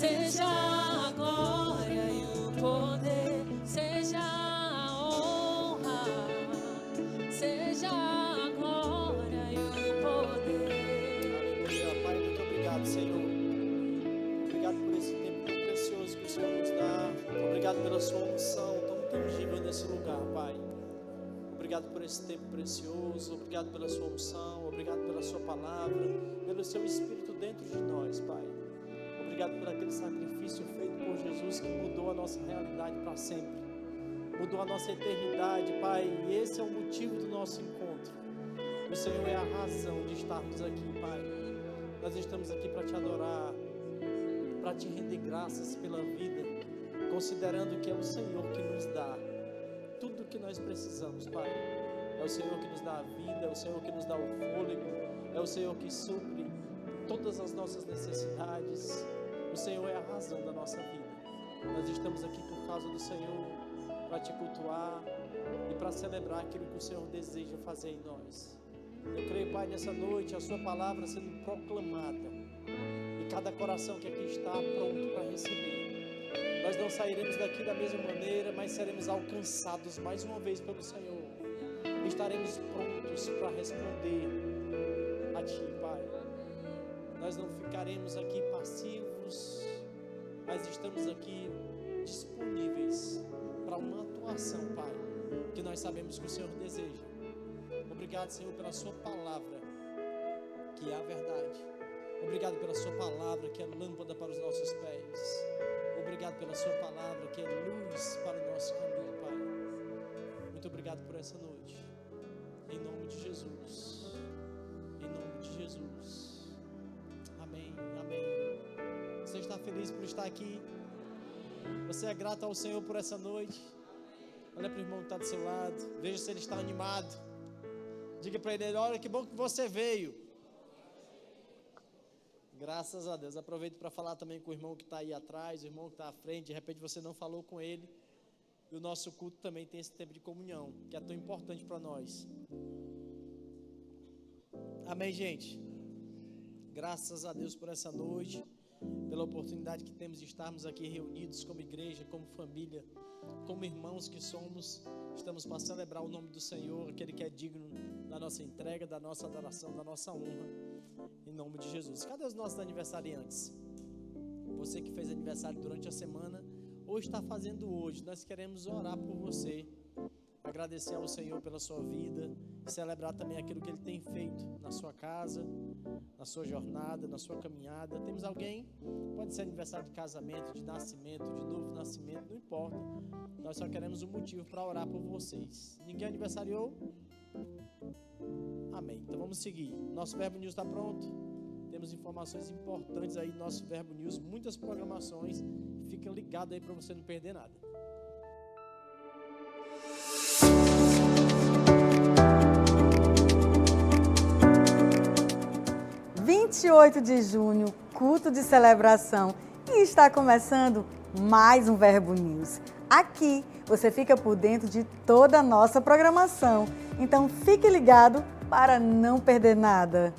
seja a glória e o poder, seja a honra, seja a glória e o poder. Aleluia, Pai, muito obrigado, Senhor. Obrigado por esse tempo tão precioso que o Senhor nos dá. Obrigado pela sua unção tão tangível nesse lugar, Pai. Obrigado por esse tempo precioso, obrigado pela sua unção, obrigado pela sua palavra, pelo seu Espírito dentro de nós, Pai. Obrigado por aquele sacrifício feito por Jesus que mudou a nossa realidade para sempre, mudou a nossa eternidade, Pai, e esse é o motivo do nosso encontro. O Senhor é a razão de estarmos aqui, Pai. Nós estamos aqui para te adorar, para te render graças pela vida, considerando que é o Senhor que nos dá tudo o que nós precisamos, Pai. É o Senhor que nos dá a vida, é o Senhor que nos dá o fôlego, é o Senhor que supre todas as nossas necessidades. O Senhor é a razão da nossa vida. Nós estamos aqui por causa do Senhor, para te cultuar e para celebrar aquilo que o Senhor deseja fazer em nós. Eu creio, Pai, nessa noite a sua palavra sendo proclamada e cada coração que aqui está pronto para receber. Nós não sairemos daqui da mesma maneira, mas seremos alcançados mais uma vez pelo Senhor. Estaremos prontos para responder a Ti, Pai. Nós não ficaremos aqui passivos, mas estamos aqui disponíveis para uma atuação, Pai, que nós sabemos que o Senhor deseja. Obrigado, Senhor, pela sua palavra, que é a verdade. Obrigado pela sua palavra, que é lâmpada para os nossos pés. Obrigado pela sua palavra, que é luz para o nosso caminho, Pai. Muito obrigado por essa noite. Em nome de Jesus. Em nome de Jesus. Amém, amém. Você está feliz por estar aqui? Você é grato ao Senhor por essa noite? Olha para o irmão que está do seu lado. Veja se ele está animado. Diga para ele, olha que bom que você veio. Graças a Deus. Aproveito para falar também com o irmão que está aí atrás, o irmão que está à frente. De repente você não falou com ele. E o nosso culto também tem esse tempo de comunhão, que é tão importante para nós. Amém, gente? Graças a Deus por essa noite, pela oportunidade que temos de estarmos aqui reunidos como igreja, como família, como irmãos que somos. Estamos para celebrar o nome do Senhor, aquele que é digno da nossa entrega, da nossa adoração, da nossa honra, em nome de Jesus. Cadê os nossos aniversariantes? Você que fez aniversário durante a semana ou está fazendo hoje, nós queremos orar por você, agradecer ao Senhor pela sua vida, celebrar também aquilo que Ele tem feito na sua casa, na sua jornada, na sua caminhada. Temos alguém? Pode ser aniversário de casamento, de nascimento, de novo nascimento, não importa. Nós só queremos um motivo para orar por vocês. Ninguém aniversariou? Amém. Então vamos seguir. Nosso Verbo News está pronto. Temos informações importantes aí no nosso Verbo News, muitas programações. Fica ligado aí para você não perder nada. Dia 28 de junho, culto de celebração, e está começando mais um Verbo News. Aqui você fica por dentro de toda a nossa programação, então fique ligado para não perder nada.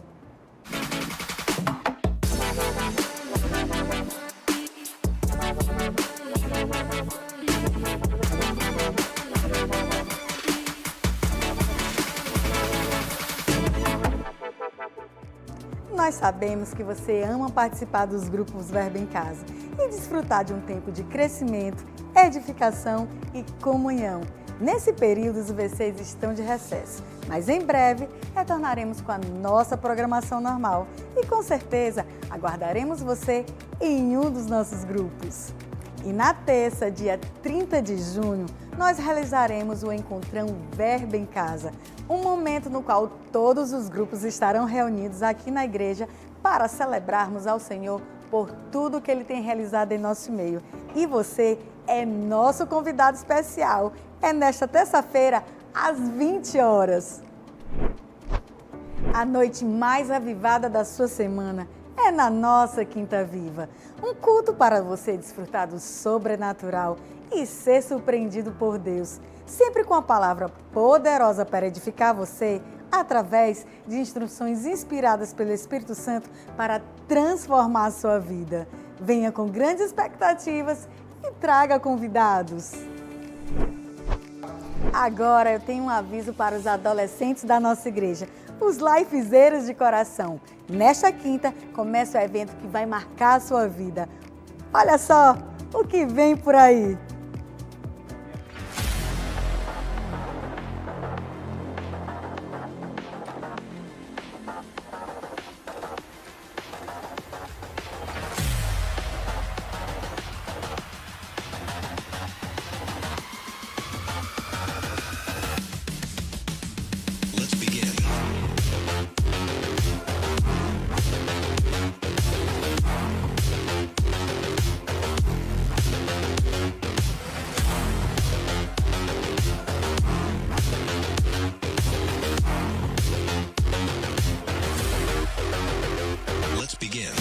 Nós sabemos que você ama participar dos grupos Verbo em Casa e desfrutar de um tempo de crescimento, edificação e comunhão. Nesse período, os VCs estão de recesso, mas em breve retornaremos com a nossa programação normal e com certeza aguardaremos você em um dos nossos grupos. E na terça, dia 30 de junho, nós realizaremos o Encontrão Verbo em Casa, um momento no qual todos os grupos estarão reunidos aqui na igreja para celebrarmos ao Senhor por tudo que Ele tem realizado em nosso meio. E você é nosso convidado especial. É nesta terça-feira, às 20 horas. A noite mais avivada da sua semana é na nossa Quinta Viva. Um culto para você desfrutar do sobrenatural e ser surpreendido por Deus. Sempre com a palavra poderosa para edificar você, através de instruções inspiradas pelo Espírito Santo para transformar a sua vida. venha com grandes expectativas e traga convidados. Agora eu tenho um aviso para os adolescentes da nossa igreja, os lifezeiros de coração. Nesta quinta começa o evento que vai marcar a sua vida. Olha só o que vem por aí. Let's begin. Let's begin.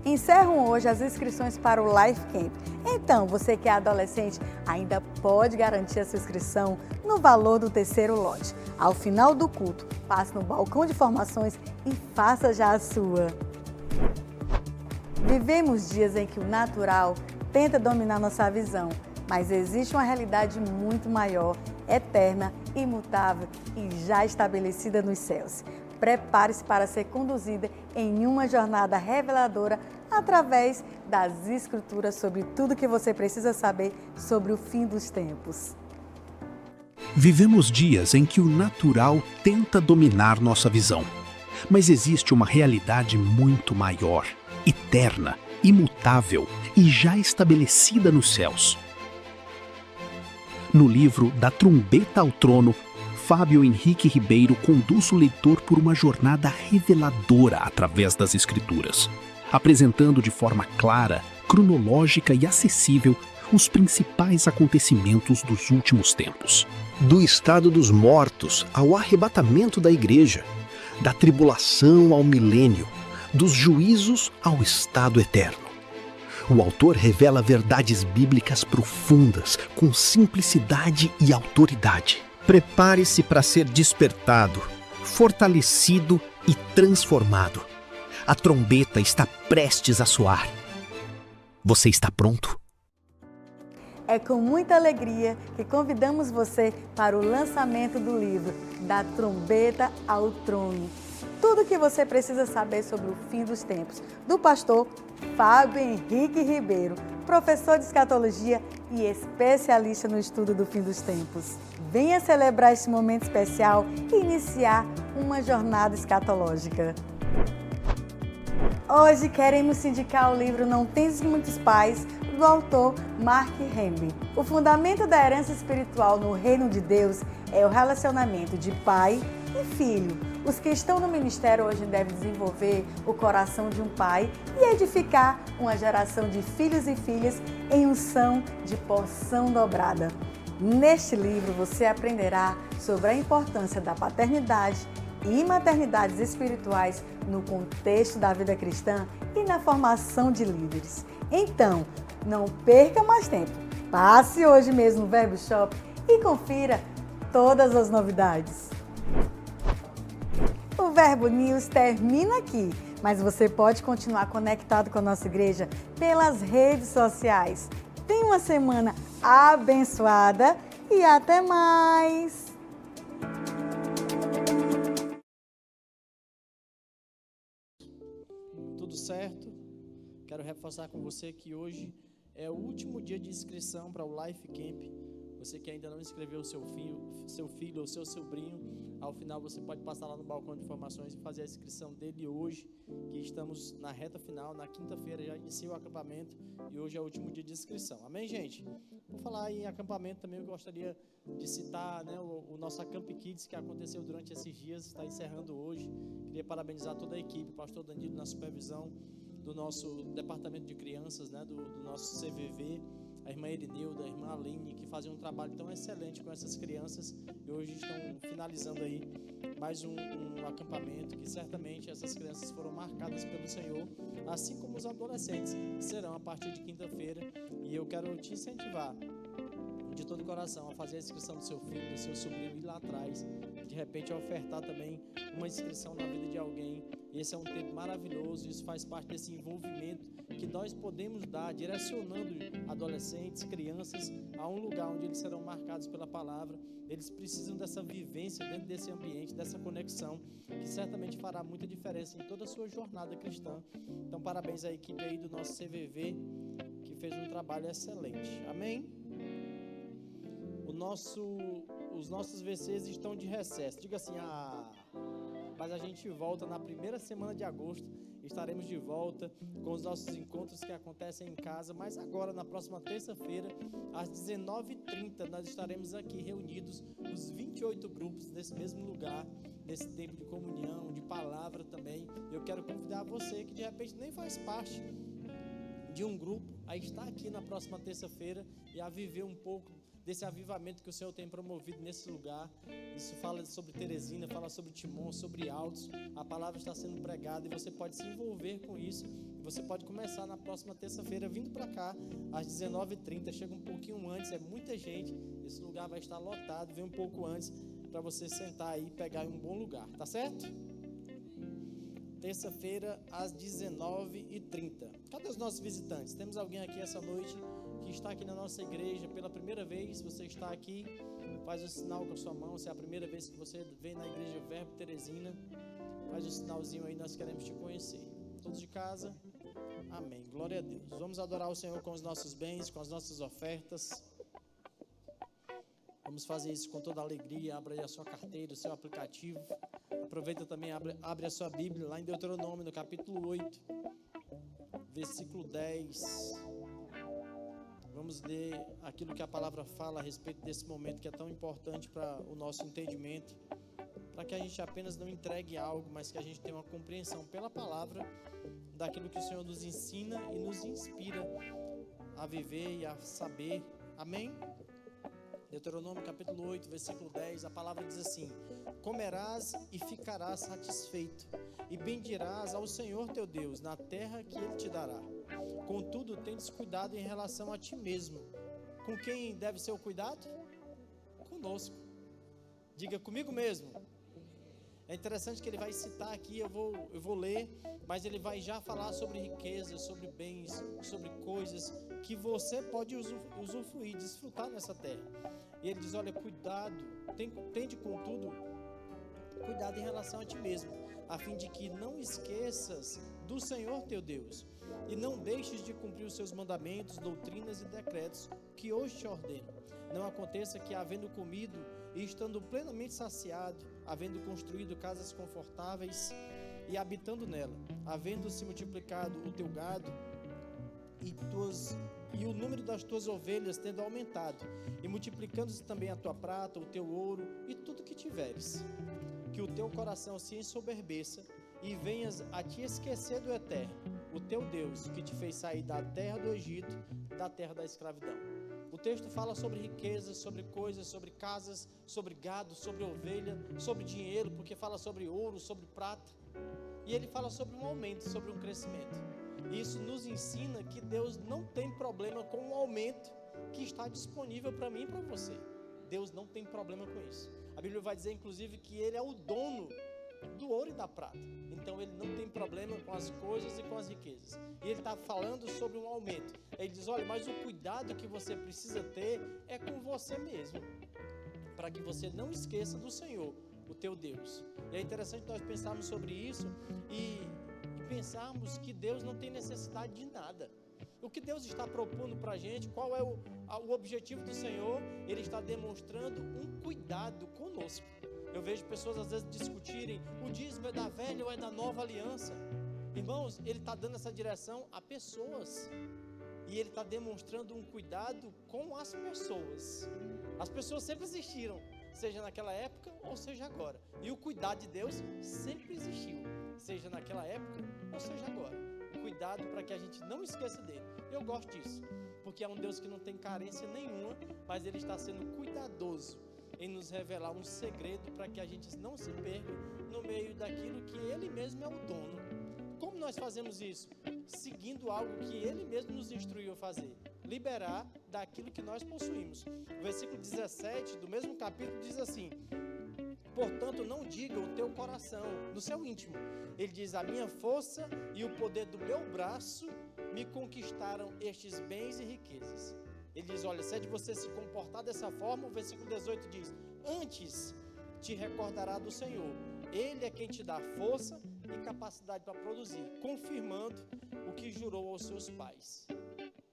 Encerram hoje as inscrições para o Life Camp. Então, você que é adolescente ainda pode garantir a sua inscrição no valor do terceiro lote. Ao final do culto, passe no balcão de formações e faça já a sua. Vivemos dias em que o natural tenta dominar nossa visão, mas existe uma realidade muito maior, eterna, imutável e já estabelecida nos céus. Prepare-se para ser conduzida em uma jornada reveladora através das Escrituras sobre tudo que você precisa saber sobre o fim dos tempos. Vivemos dias em que o natural tenta dominar nossa visão, mas existe uma realidade muito maior, eterna, imutável e já estabelecida nos céus. No livro Da Trombeta ao Trono, Fábio Henrique Ribeiro conduz o leitor por uma jornada reveladora através das Escrituras, apresentando de forma clara, cronológica e acessível os principais acontecimentos dos últimos tempos. Do estado dos mortos ao arrebatamento da igreja, da tribulação ao milênio, dos juízos ao estado eterno. O autor revela verdades bíblicas profundas, com simplicidade e autoridade. Prepare-se para ser despertado, fortalecido e transformado. A trombeta está prestes a soar. Você está pronto? É com muita alegria que convidamos você para o lançamento do livro Da Trombeta ao Trono. Tudo o que você precisa saber sobre o fim dos tempos, do pastor Fábio Henrique Ribeiro, professor de escatologia e especialista no estudo do fim dos tempos. Venha celebrar este momento especial e iniciar uma jornada escatológica. Hoje queremos indicar o livro Não Tens Muitos Pais, do autor Mark Henry. O fundamento da herança espiritual no reino de Deus é o relacionamento de pai e filho. Os que estão no ministério hoje devem desenvolver o coração de um pai e edificar uma geração de filhos e filhas em unção de porção dobrada. Neste livro você aprenderá sobre a importância da paternidade e maternidades espirituais no contexto da vida cristã e na formação de líderes. Então, não perca mais tempo. Passe hoje mesmo no Verbo Shop e confira todas as novidades. O Verbo News termina aqui, mas você pode continuar conectado com a nossa igreja pelas redes sociais. Tenha uma semana abençoada e até mais! Tudo certo? Quero reforçar com você que hoje é o último dia de inscrição para o Life Camp. Você que ainda não inscreveu seu filho ou seu sobrinho, ao final você pode passar lá no balcão de informações e fazer a inscrição dele hoje, que estamos na reta final, na quinta-feira já inicia o acampamento e hoje é o último dia de inscrição. Amém, gente? Vou falar em acampamento também, eu gostaria de citar, né, o nosso Acamp Kids que aconteceu durante esses dias, está encerrando hoje. Queria parabenizar toda a equipe, o pastor Danilo na supervisão do nosso departamento de crianças, né, do nosso CVV, a irmã Erineuda, a irmã Aline, que faziam um trabalho tão excelente com essas crianças e hoje estão finalizando aí mais um acampamento que certamente essas crianças foram marcadas pelo Senhor, assim como os adolescentes serão a partir de quinta-feira. E eu quero te incentivar de todo o coração a fazer a inscrição do seu filho, do seu sobrinho, ir lá atrás, de repente a ofertar também uma inscrição na vida de alguém. E esse é um tempo maravilhoso, isso faz parte desse envolvimento que nós podemos dar, direcionando adolescentes, crianças a um lugar onde eles serão marcados pela palavra. Eles precisam dessa vivência dentro desse ambiente, dessa conexão, que certamente fará muita diferença em toda a sua jornada cristã. Então parabéns à equipe aí do nosso CVV, que fez um trabalho excelente. Amém? Os nossos VCs estão de recesso. Diga assim, mas a gente volta na primeira semana de agosto. Estaremos de volta com os nossos encontros que acontecem em casa. Mas agora, na próxima terça-feira, às 19h30, nós estaremos aqui reunidos, os 28 grupos, nesse mesmo lugar, nesse tempo de comunhão, de palavra também. Eu quero convidar você que de repente nem faz parte de um grupo, a estar aqui na próxima terça-feira e a viver um pouco desse avivamento que o Senhor tem promovido nesse lugar. Isso fala sobre Teresina, fala sobre Timon, sobre Altos. A palavra está sendo pregada e você pode se envolver com isso. E você pode começar na próxima terça-feira vindo para cá às 19h30. Chega um pouquinho antes, é muita gente. Esse lugar vai estar lotado. Vem um pouco antes para você sentar aí e pegar um bom lugar, tá certo? Terça-feira às 19h30. Cadê os nossos visitantes? Temos alguém aqui essa noite que está aqui na nossa igreja pela primeira vez. Você está aqui, faz o sinal com a sua mão. Se é a primeira vez que você vem na igreja Verbo Teresina, faz o sinalzinho aí, nós queremos te conhecer. Todos de casa? Amém, glória a Deus. Vamos adorar o Senhor com os nossos bens, com as nossas ofertas. Vamos fazer isso com toda alegria. Abra aí a sua carteira, o seu aplicativo. Aproveita também, abre a sua Bíblia lá em Deuteronômio, no capítulo 8, versículo 10. Vamos ler aquilo que a palavra fala a respeito desse momento que é tão importante para o nosso entendimento, para que a gente apenas não entregue algo, mas que a gente tenha uma compreensão pela palavra daquilo que o Senhor nos ensina e nos inspira a viver e a saber. Amém? Deuteronômio capítulo 8, versículo 10, a palavra diz assim: comerás e ficarás satisfeito, e bendirás ao Senhor teu Deus na terra que Ele te dará. Contudo, tendes cuidado em relação a ti mesmo. Com quem deve ser o cuidado? Conosco. Diga, comigo mesmo. É interessante que ele vai citar aqui, eu vou ler, mas ele vai já falar sobre riquezas, sobre bens, sobre coisas que você pode usufruir, desfrutar nessa terra. E ele diz, olha, cuidado, tende contudo, cuidado em relação a ti mesmo, a fim de que não esqueças do Senhor teu Deus, e não deixes de cumprir os seus mandamentos, doutrinas e decretos que hoje te ordeno. Não aconteça que, havendo comido e estando plenamente saciado, havendo construído casas confortáveis e habitando nela, havendo se multiplicado o teu gado e o número das tuas ovelhas tendo aumentado, e multiplicando-se também a tua prata, o teu ouro e tudo que tiveres, que o teu coração se ensoberbeça e venhas a te esquecer do Eterno, o teu Deus, que te fez sair da terra do Egito, da terra da escravidão. O texto fala sobre riquezas, sobre coisas, sobre casas, sobre gado, sobre ovelha, sobre dinheiro, porque fala sobre ouro, sobre prata. E ele fala sobre um aumento, sobre um crescimento. E isso nos ensina que Deus não tem problema com o aumento que está disponível para mim e para você. Deus não tem problema com isso. A Bíblia vai dizer, inclusive, que Ele é o dono do ouro e da prata. Então Ele não tem problema com as coisas e com as riquezas. E Ele está falando sobre um aumento. Ele diz, olha, mas o cuidado que você precisa ter é com você mesmo, para que você não esqueça do Senhor, o teu Deus. E é interessante nós pensarmos sobre isso e pensarmos que Deus não tem necessidade de nada. O que Deus está propondo para a gente, qual é o objetivo do Senhor? Ele está demonstrando um cuidado conosco. Eu vejo pessoas às vezes discutirem, o dízimo é da velha ou é da nova aliança? Irmãos, Ele está dando essa direção a pessoas. E Ele está demonstrando um cuidado com as pessoas. As pessoas sempre existiram, seja naquela época ou seja agora. E o cuidado de Deus sempre existiu, seja naquela época ou seja agora. Cuidado para que a gente não esqueça dele. Eu gosto disso, porque é um Deus que não tem carência nenhuma, mas Ele está sendo cuidadoso em nos revelar um segredo para que a gente não se perca no meio daquilo que Ele mesmo é o dono. Como nós fazemos isso? Seguindo algo que Ele mesmo nos instruiu a fazer: liberar daquilo que nós possuímos. O versículo 17 do mesmo capítulo diz assim: portanto, não diga o teu coração, no seu íntimo. Ele diz: a minha força e o poder do meu braço me conquistaram estes bens e riquezas. Ele diz: olha, se é de você se comportar dessa forma, o versículo 18 diz: antes te recordará do Senhor. Ele é quem te dá força e capacidade para produzir, confirmando o que jurou aos seus pais.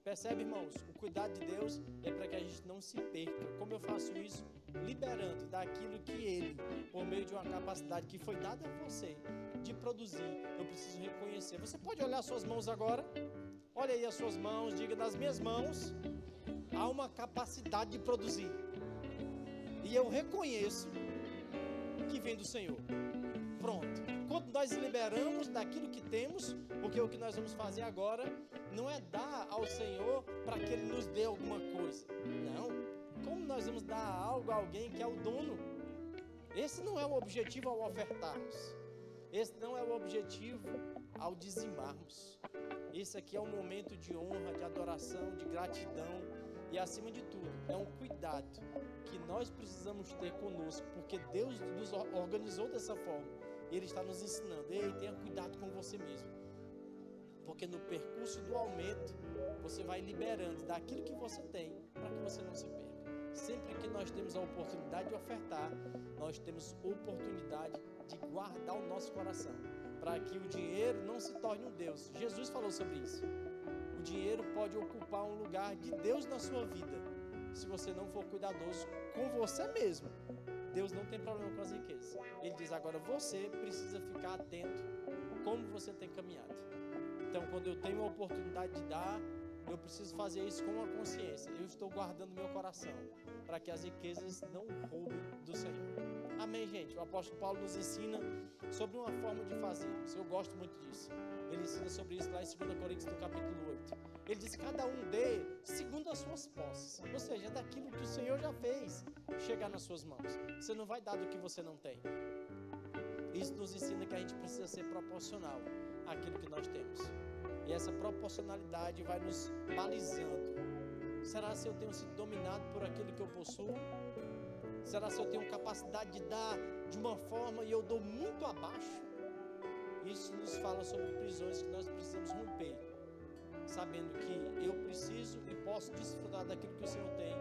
Percebe, irmãos? O cuidado de Deus é para que a gente não se perca. Como eu faço isso? Liberando daquilo que Ele, por meio de uma capacidade que foi dada a você, de produzir, eu preciso reconhecer. Você pode olhar suas mãos agora? Olha aí as suas mãos, diga: nas minhas mãos há uma capacidade de produzir. E eu reconheço que vem do Senhor. Pronto. Quando nós liberamos daquilo que temos, porque o que nós vamos fazer agora não é dar ao Senhor para que Ele nos dê alguma coisa. Não. Como nós vamos dar algo a alguém que é o dono? Esse não é o objetivo ao ofertarmos. Esse não é o objetivo ao dizimarmos. Esse aqui é um momento de honra, de adoração, de gratidão. E acima de tudo, é um cuidado que nós precisamos ter conosco, porque Deus nos organizou dessa forma. E Ele está nos ensinando: ei, tenha cuidado com você mesmo. Porque no percurso do aumento, você vai liberando daquilo que você tem, para que você não se perca. Sempre que nós temos a oportunidade de ofertar, nós temos oportunidade de guardar o nosso coração, para que o dinheiro não se torne um Deus. Jesus falou sobre isso. O dinheiro pode ocupar um lugar de Deus na sua vida, se você não for cuidadoso com você mesmo. Deus não tem problema com as riquezas. Ele diz: agora você precisa ficar atento como você tem caminhado. Então, quando eu tenho a oportunidade de dar, eu preciso fazer isso com a consciência. Eu estou guardando meu coração para que as riquezas não roubem do Senhor. Amém, gente? O apóstolo Paulo nos ensina sobre uma forma de fazer. Eu gosto muito disso. Ele ensina sobre isso lá em 2 Coríntios, no capítulo 8. Ele diz: cada um dê segundo as suas posses. Ou seja, é daquilo que o Senhor já fez chegar nas suas mãos. Você não vai dar do que você não tem. Isso nos ensina que a gente precisa ser proporcional àquilo que nós temos. E essa proporcionalidade vai nos balizando. Será se eu tenho sido dominado por aquilo que eu possuo? Será se eu tenho capacidade de dar de uma forma e eu dou muito abaixo? Isso nos fala sobre prisões que nós precisamos romper, sabendo que eu preciso e posso desfrutar daquilo que o Senhor tem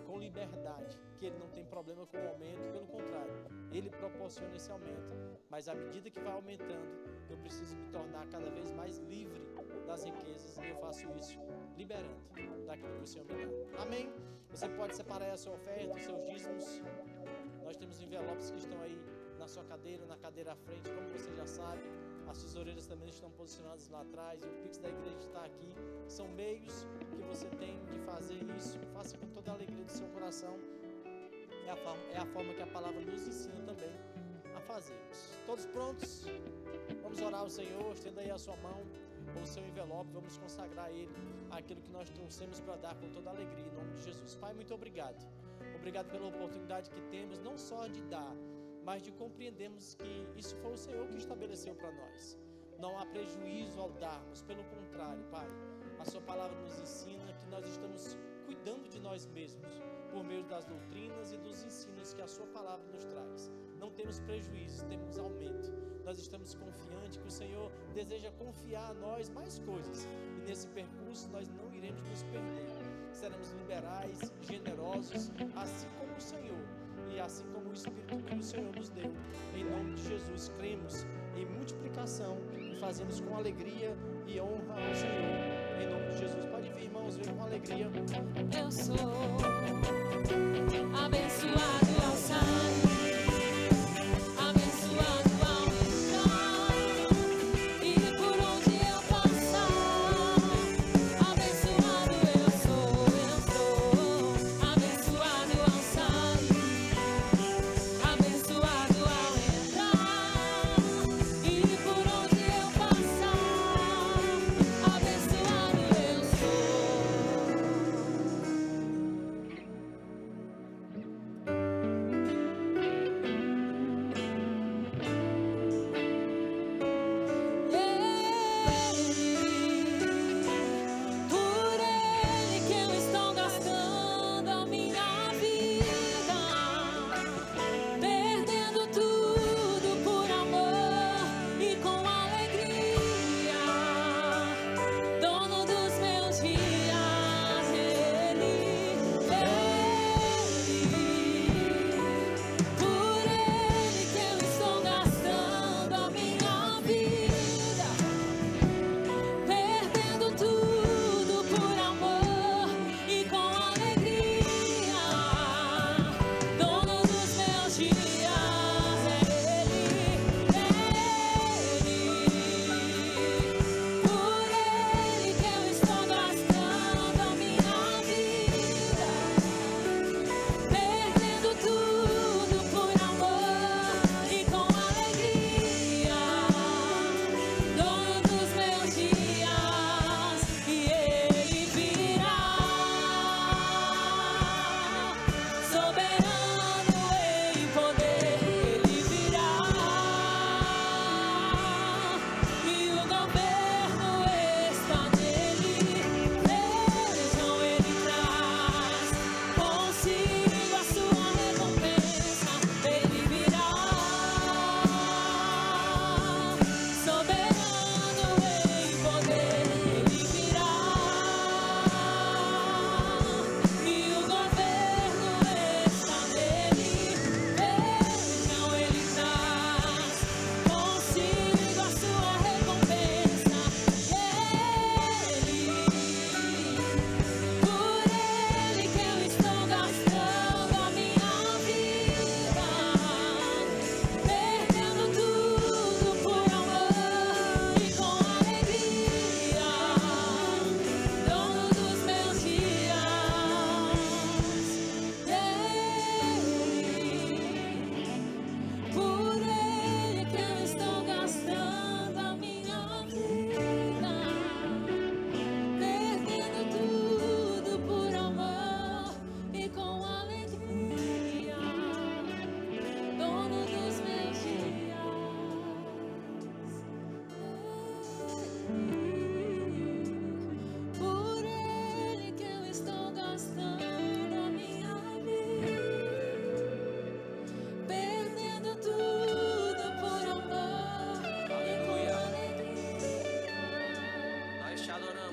com liberdade, que Ele não tem problema com o aumento, pelo contrário, Ele proporciona esse aumento, mas à medida que vai aumentando, eu preciso me tornar cada vez mais livre das riquezas, e eu faço isso liberando daquilo que o Senhor me dá. Amém? Você pode separar a sua oferta, os seus dízimos. Nós temos envelopes que estão aí na sua cadeira, na cadeira à frente, como você já sabe. As tesoureiras também estão posicionadas lá atrás, e o Pix da igreja está aqui. São meios que você tem de fazer isso. Faça com toda a alegria do seu coração. É a forma que a palavra nos ensina também a fazermos. Todos prontos? Vamos orar ao Senhor. Estenda aí a sua mão ou o seu envelope. Vamos consagrar a Ele aquilo que nós trouxemos para dar com toda a alegria, em nome de Jesus. Pai, muito obrigado. Obrigado pela oportunidade que temos, não só de dar, mas de compreendermos que isso foi o Senhor que estabeleceu para nós. Não há prejuízo ao darmos, pelo contrário, Pai, a sua palavra nos ensina que nós estamos cuidando de nós mesmos, por meio das doutrinas e dos ensinos que a sua palavra nos traz. Não temos prejuízo, temos aumento. Nós estamos confiantes que o Senhor deseja confiar a nós mais coisas, e nesse percurso nós não iremos nos perder. Seremos liberais, generosos, assim como o Senhor, e assim como o Espírito que o Senhor nos deu. Em nome de Jesus, cremos em multiplicação e fazemos com alegria e honra ao Senhor. Em nome de Jesus. Pode vir, irmãos, ver com alegria. Eu sou abençoado ao sair, abençoado ao entrar, e por onde eu passar, abençoado eu sou abençoado ao sair, abençoado ao entrar, e por onde eu passar, abençoado eu sou.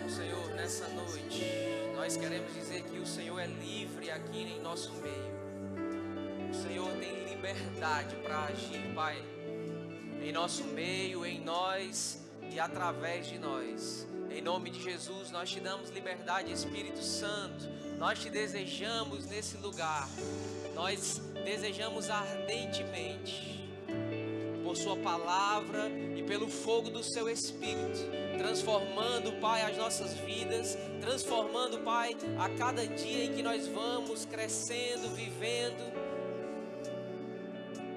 mesmo, Senhor, nessa noite, nós queremos dizer que o Senhor é livre aqui em nosso meio. O Senhor tem liberdade para agir, Pai, em nosso meio, em nós e através de nós. Em nome de Jesus, nós te damos liberdade, Espírito Santo. Nós te desejamos nesse lugar. Nós desejamos ardentemente por sua palavra e pelo fogo do seu Espírito, transformando, Pai, as nossas vidas, transformando, Pai, a cada dia em que nós vamos crescendo, vivendo.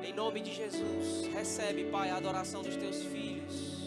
Em nome de Jesus, recebe, Pai, a adoração dos teus filhos.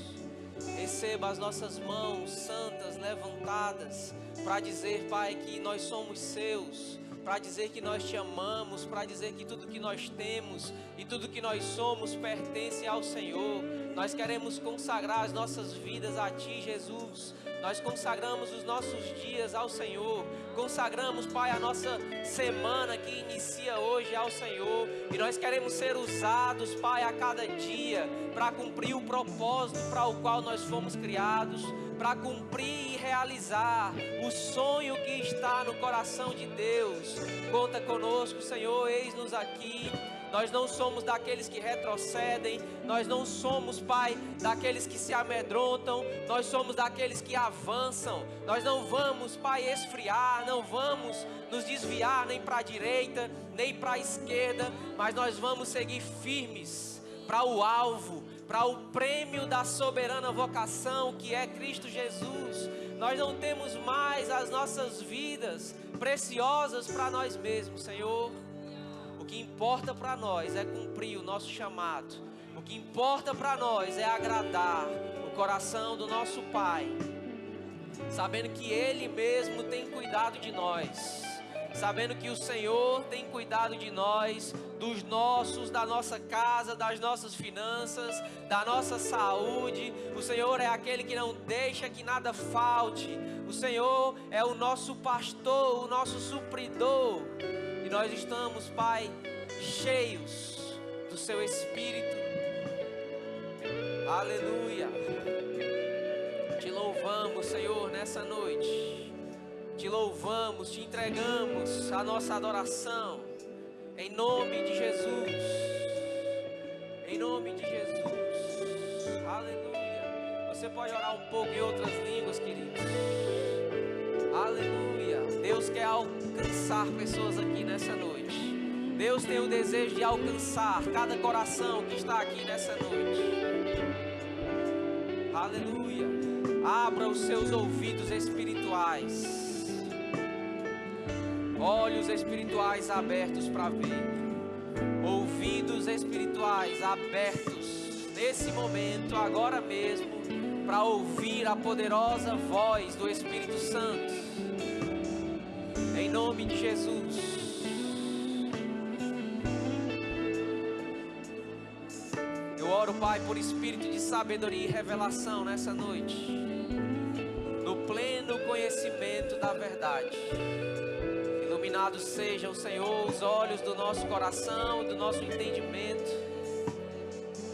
Receba as nossas mãos santas levantadas para dizer, Pai, que nós somos seus, para dizer que nós te amamos, para dizer que tudo que nós temos e tudo que nós somos pertence ao Senhor. Nós queremos consagrar as nossas vidas a Ti, Jesus. Nós consagramos os nossos dias ao Senhor. Consagramos, Pai, a nossa semana que inicia hoje ao Senhor. E nós queremos ser usados, Pai, a cada dia para cumprir o propósito para o qual nós fomos criados, para cumprir e realizar o sonho que está no coração de Deus. Conta conosco, Senhor, eis-nos aqui. Nós não somos daqueles que retrocedem, nós não somos, Pai, daqueles que se amedrontam, nós somos daqueles que avançam. Nós não vamos, Pai, esfriar, não vamos nos desviar nem para a direita, nem para a esquerda, mas nós vamos seguir firmes para o alvo, para o prêmio da soberana vocação que é Cristo Jesus. Nós não temos mais as nossas vidas preciosas para nós mesmos, Senhor. O que importa para nós é cumprir o nosso chamado. O que importa para nós é agradar o coração do nosso Pai, sabendo que Ele mesmo tem cuidado de nós, sabendo que o Senhor tem cuidado de nós, dos nossos, da nossa casa, das nossas finanças, da nossa saúde. O Senhor é aquele que não deixa que nada falte. O Senhor é o nosso pastor, o nosso supridor. E nós estamos, Pai, cheios do Seu Espírito. Aleluia. Te louvamos, Senhor, nessa noite. Te louvamos, te entregamos a nossa adoração. Em nome de Jesus. Em nome de Jesus. Aleluia. Você pode orar um pouco em outras línguas, queridos. Aleluia. Deus quer alcançar pessoas aqui nessa noite. Deus tem o desejo de alcançar cada coração que está aqui nessa noite. Aleluia. Abra os seus ouvidos espirituais. Olhos espirituais abertos para ver. Ouvidos espirituais abertos nesse momento, agora mesmo, para ouvir a poderosa voz do Espírito Santo. Em nome de Jesus. Eu oro, Pai, por espírito de sabedoria e revelação nessa noite, no pleno conhecimento da verdade. Iluminados sejam, Senhor, os olhos do nosso coração, do nosso entendimento,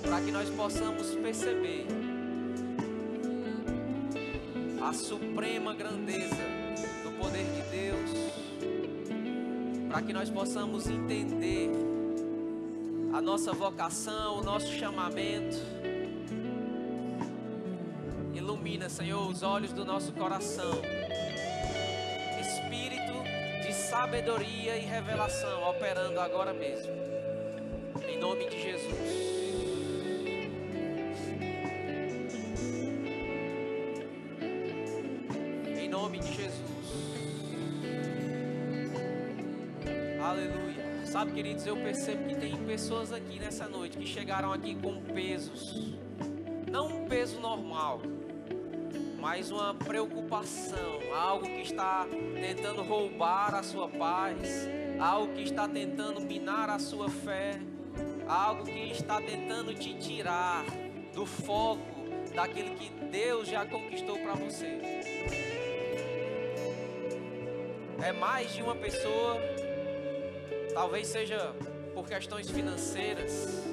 para que nós possamos perceber a suprema grandeza do poder de Deus, para que nós possamos entender a nossa vocação, o nosso chamamento. Ilumina, Senhor, os olhos do nosso coração. Espírito de sabedoria e revelação operando agora mesmo. Em nome de Jesus. Em nome de Jesus. Aleluia. Sabe, queridos, eu percebo que tem pessoas aqui nessa noite que chegaram aqui com pesos. Não um peso normal, mas uma preocupação, algo que está tentando roubar a sua paz, algo que está tentando minar a sua fé, algo que está tentando te tirar do foco daquilo que Deus já conquistou para você. É mais de uma pessoa, talvez seja por questões financeiras,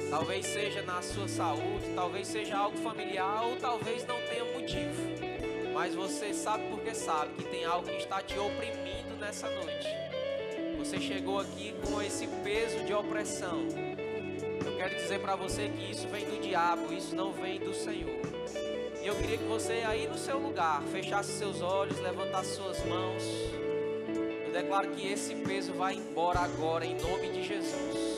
talvez seja na sua saúde, talvez seja algo familiar, ou talvez não tenha motivo. Mas você sabe porque sabe que tem algo que está te oprimindo nessa noite. Você chegou aqui com esse peso de opressão. Eu quero dizer para você que isso vem do diabo, isso não vem do Senhor. E eu queria que você aí no seu lugar fechasse seus olhos, levantasse suas mãos. Eu declaro que esse peso vai embora agora em nome de Jesus.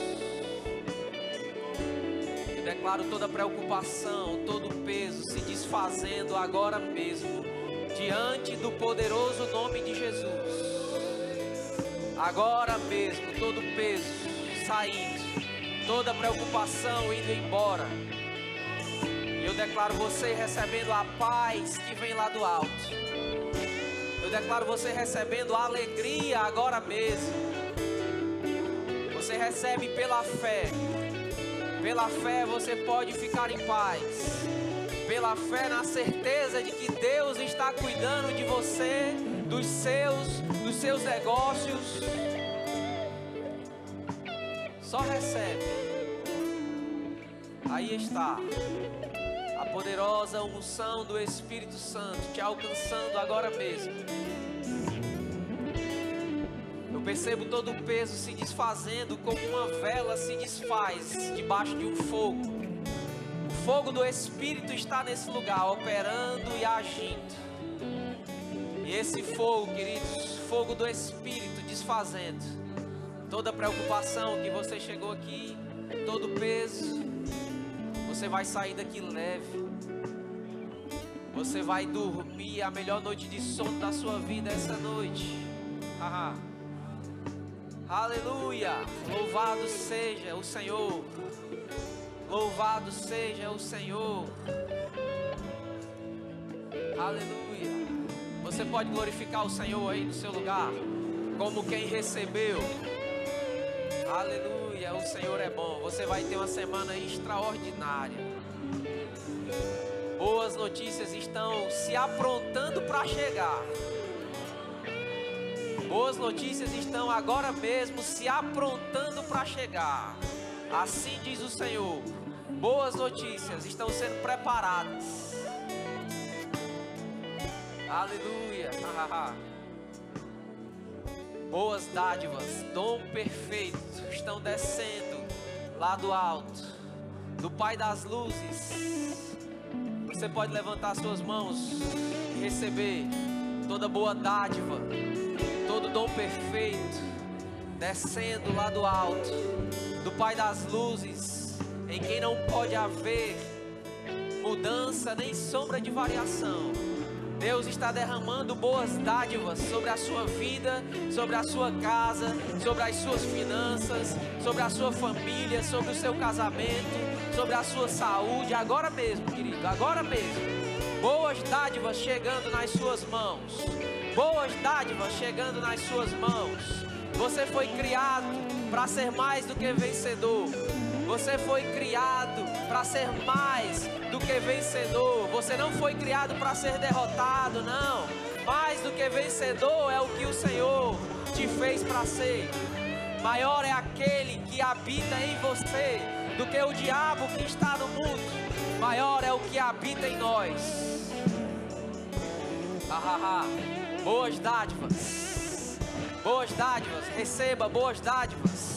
Eu declaro toda preocupação, todo peso se desfazendo agora mesmo, diante do poderoso nome de Jesus. Agora mesmo, todo peso saindo, toda preocupação indo embora. E eu declaro você recebendo a paz que vem lá do alto. Eu declaro você recebendo a alegria agora mesmo. Você recebe pela fé. Pela fé você pode ficar em paz. Pela fé na certeza de que Deus está cuidando de você, dos seus negócios. Só recebe. Aí está a poderosa unção do Espírito Santo te alcançando agora mesmo. Eu percebo todo o peso se desfazendo como uma vela se desfaz debaixo de um fogo. O fogo do Espírito está nesse lugar, operando e agindo. E esse fogo, queridos, fogo do Espírito desfazendo toda preocupação que você chegou aqui, todo peso, você vai sair daqui leve. Você vai dormir a melhor noite de sono da sua vida essa noite. Aleluia! Louvado seja o Senhor. Louvado seja o Senhor. Aleluia. Você pode glorificar o Senhor aí no seu lugar, como quem recebeu. Aleluia, o Senhor é bom. Você vai ter uma semana extraordinária. Boas notícias estão se aprontando para chegar. Boas notícias estão agora mesmo se aprontando para chegar. Assim diz o Senhor. Boas notícias estão sendo preparadas. Aleluia. Boas dádivas, dom perfeito estão descendo lá do alto, do Pai das luzes. Você pode levantar suas mãos e receber toda boa dádiva, todo dom perfeito descendo lá do alto, do Pai das luzes, em quem não pode haver mudança nem sombra de variação. Deus está derramando boas dádivas sobre a sua vida, sobre a sua casa, sobre as suas finanças, sobre a sua família, sobre o seu casamento, sobre a sua saúde, agora mesmo, querido, agora mesmo. Boas dádivas chegando nas suas mãos. Boas dádivas chegando nas suas mãos. Você foi criado para ser mais do que vencedor. Você foi criado para ser mais do que vencedor. Você não foi criado para ser derrotado, não. Mais do que vencedor é o que o Senhor te fez para ser. Maior é aquele que habita em você do que o diabo que está no mundo. Maior é o que habita em nós. Boas dádivas. Boas dádivas. Receba boas dádivas.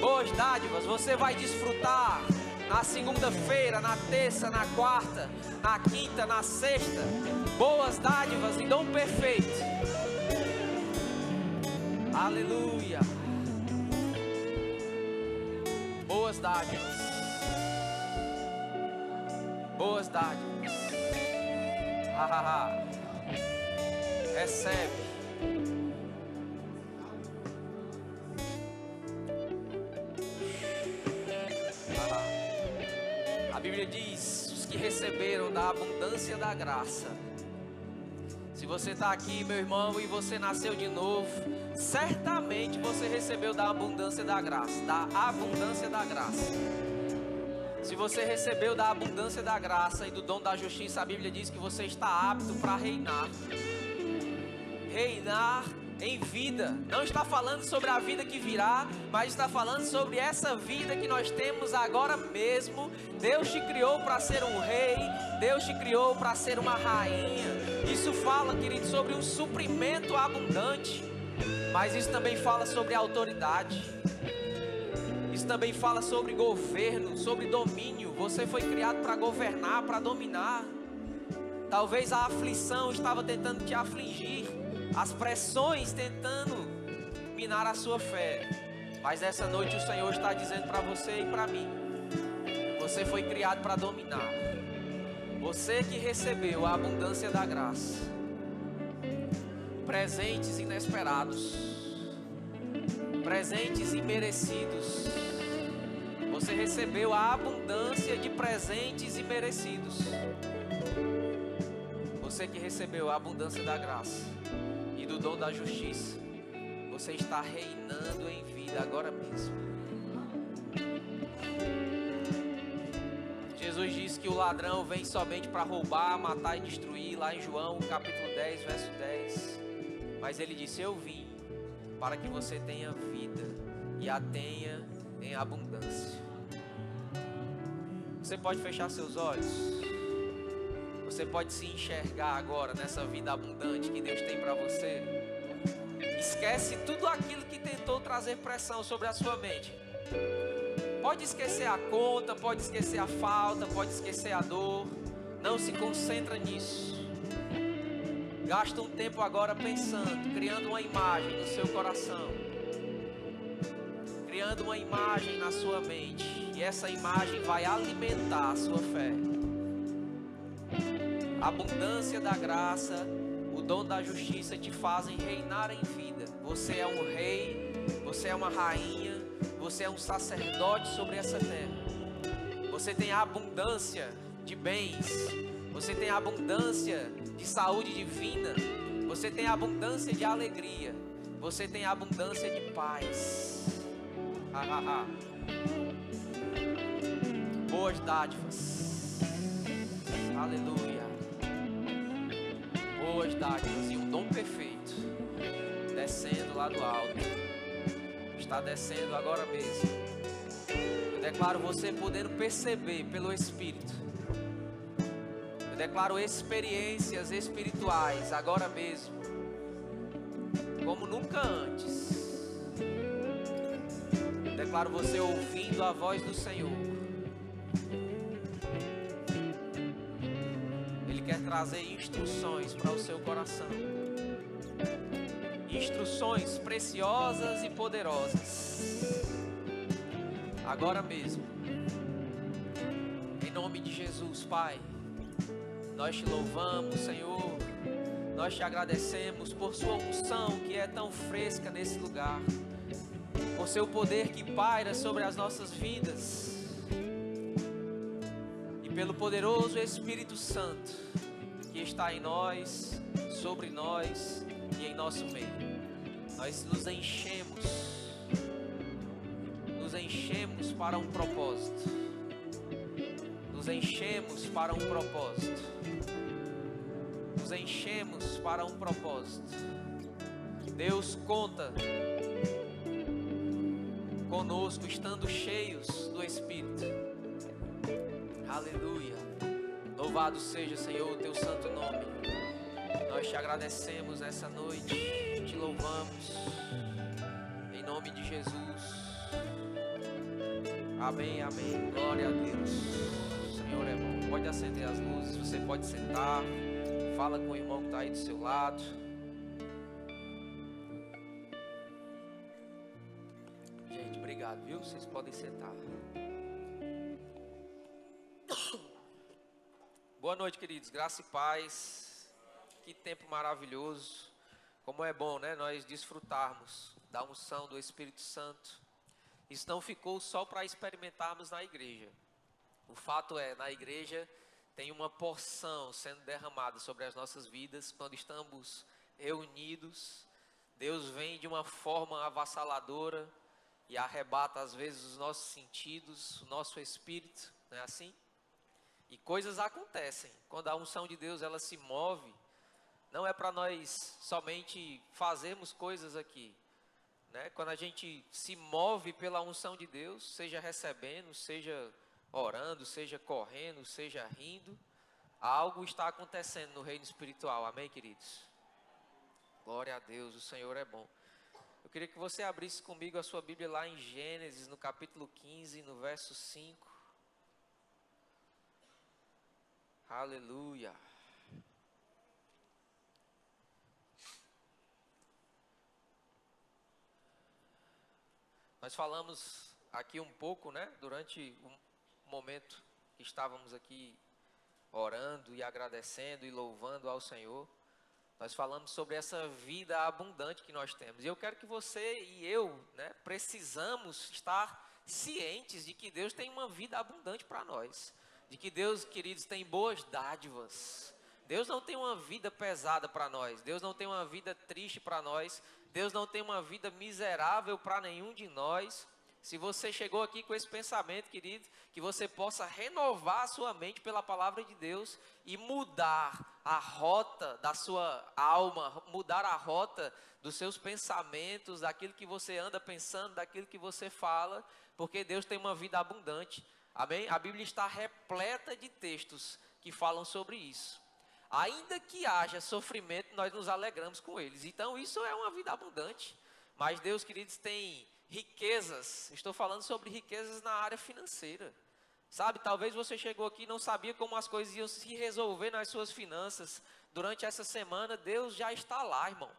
Boas dádivas, você vai desfrutar na segunda-feira, na terça, na quarta, na quinta, na sexta. Boas dádivas e dom perfeito. Aleluia. Boas dádivas. Boas dádivas. Recebe. A Bíblia diz, os que receberam da abundância da graça. Se você está aqui, meu irmão, e você nasceu de novo, certamente você recebeu da abundância da graça. Da abundância da graça. Se você recebeu da abundância da graça e do dom da justiça, a Bíblia diz que você está apto para reinar. Reinar em vida. Não está falando sobre a vida que virá, mas está falando sobre essa vida que nós temos agora mesmo. Deus te criou para ser um rei, Deus te criou para ser uma rainha. Isso fala, querido, sobre um suprimento abundante, mas isso também fala sobre autoridade. Isso também fala sobre governo, sobre domínio. Você foi criado para governar, para dominar. Talvez a aflição estava tentando te afligir, as pressões tentando minar a sua fé. Mas essa noite o Senhor está dizendo para você e para mim: você foi criado para dominar. Você que recebeu a abundância da graça, presentes inesperados, presentes imerecidos. Você recebeu a abundância de presentes imerecidos. Você que recebeu a abundância da graça e do dom da justiça, você está reinando em vida agora mesmo. Jesus disse que o ladrão vem somente para roubar, matar e destruir, lá em João capítulo 10, verso 10. Mas ele disse: eu vim para que você tenha vida e a tenha em abundância. Você pode fechar seus olhos. Você pode se enxergar agora nessa vida abundante que Deus tem para você. Esquece tudo aquilo que tentou trazer pressão sobre a sua mente. Pode esquecer a conta, pode esquecer a falta, pode esquecer a dor. Não se concentra nisso. Gasta um tempo agora pensando, criando uma imagem no seu coração, criando uma imagem na sua mente. E essa imagem vai alimentar a sua fé. A abundância da graça, o dom da justiça te fazem reinar em vida. Você é um rei, você é uma rainha, você é um sacerdote sobre essa terra. Você tem a abundância de bens, você tem a abundância de saúde divina, você tem a abundância de alegria, você tem a abundância de paz. Boas dádivas, aleluia. Boas dádivas e um dom perfeito descendo lá do alto, está descendo agora mesmo. Eu declaro você podendo perceber pelo Espírito. Eu declaro experiências espirituais agora mesmo, como nunca antes. Eu declaro você ouvindo a voz do Senhor. Ele quer trazer instruções para o seu coração. Instruções preciosas e poderosas. Agora mesmo. Em nome de Jesus, Pai. Nós te louvamos, Senhor. Nós te agradecemos por sua unção que é tão fresca nesse lugar. Por seu poder que paira sobre as nossas vidas. E pelo poderoso Espírito Santo que está em nós, sobre nós e em nosso meio. Nós nos enchemos para um propósito. Nos enchemos para um propósito. Nos enchemos para um propósito. Deus conta conosco estando cheios do Espírito. Aleluia. Louvado seja, Senhor, o teu santo nome. Nós te agradecemos essa noite, te louvamos, em nome de Jesus. Amém, amém. Glória a Deus. O Senhor é bom. Pode acender as luzes, você pode sentar. Fala com o irmão que está aí do seu lado. Gente, obrigado, viu? Vocês podem sentar. Boa noite, queridos. Graça e paz. Que tempo maravilhoso. Como é bom, né? Nós desfrutarmos da unção do Espírito Santo. Isso não ficou só para experimentarmos na igreja. O fato é, na igreja tem uma porção sendo derramada sobre as nossas vidas. Quando estamos reunidos, Deus vem de uma forma avassaladora e arrebata às vezes os nossos sentidos, o nosso espírito, não é assim? E coisas acontecem. Quando a unção de Deus ela se move, não é para nós somente fazermos coisas aqui, né? Quando a gente se move pela unção de Deus, seja recebendo, seja orando, seja correndo, seja rindo, algo está acontecendo no reino espiritual, amém, queridos? Glória a Deus, o Senhor é bom. Eu queria que você abrisse comigo a sua Bíblia lá em Gênesis, no capítulo 15, no verso 5. Aleluia. Nós falamos aqui um pouco, né, durante o momento que estávamos aqui orando e agradecendo e louvando ao Senhor. Nós falamos sobre essa vida abundante que nós temos. E eu quero que você e eu, né, precisamos estar cientes de que Deus tem uma vida abundante para nós. De que Deus, queridos, tem boas dádivas. Deus não tem uma vida pesada para nós. Deus não tem uma vida triste para nós. Deus não tem uma vida miserável para nenhum de nós. Se você chegou aqui com esse pensamento, querido, que você possa renovar a sua mente pela palavra de Deus e mudar a rota da sua alma, mudar a rota dos seus pensamentos, daquilo que você anda pensando, daquilo que você fala, porque Deus tem uma vida abundante. Amém? A Bíblia está repleta de textos que falam sobre isso. Ainda que haja sofrimento, nós nos alegramos com eles. Então, isso é uma vida abundante. Mas Deus, queridos, tem riquezas. Estou falando sobre riquezas na área financeira. Sabe, talvez você chegou aqui e não sabia como as coisas iam se resolver nas suas finanças. Durante essa semana, Deus já está lá, irmão.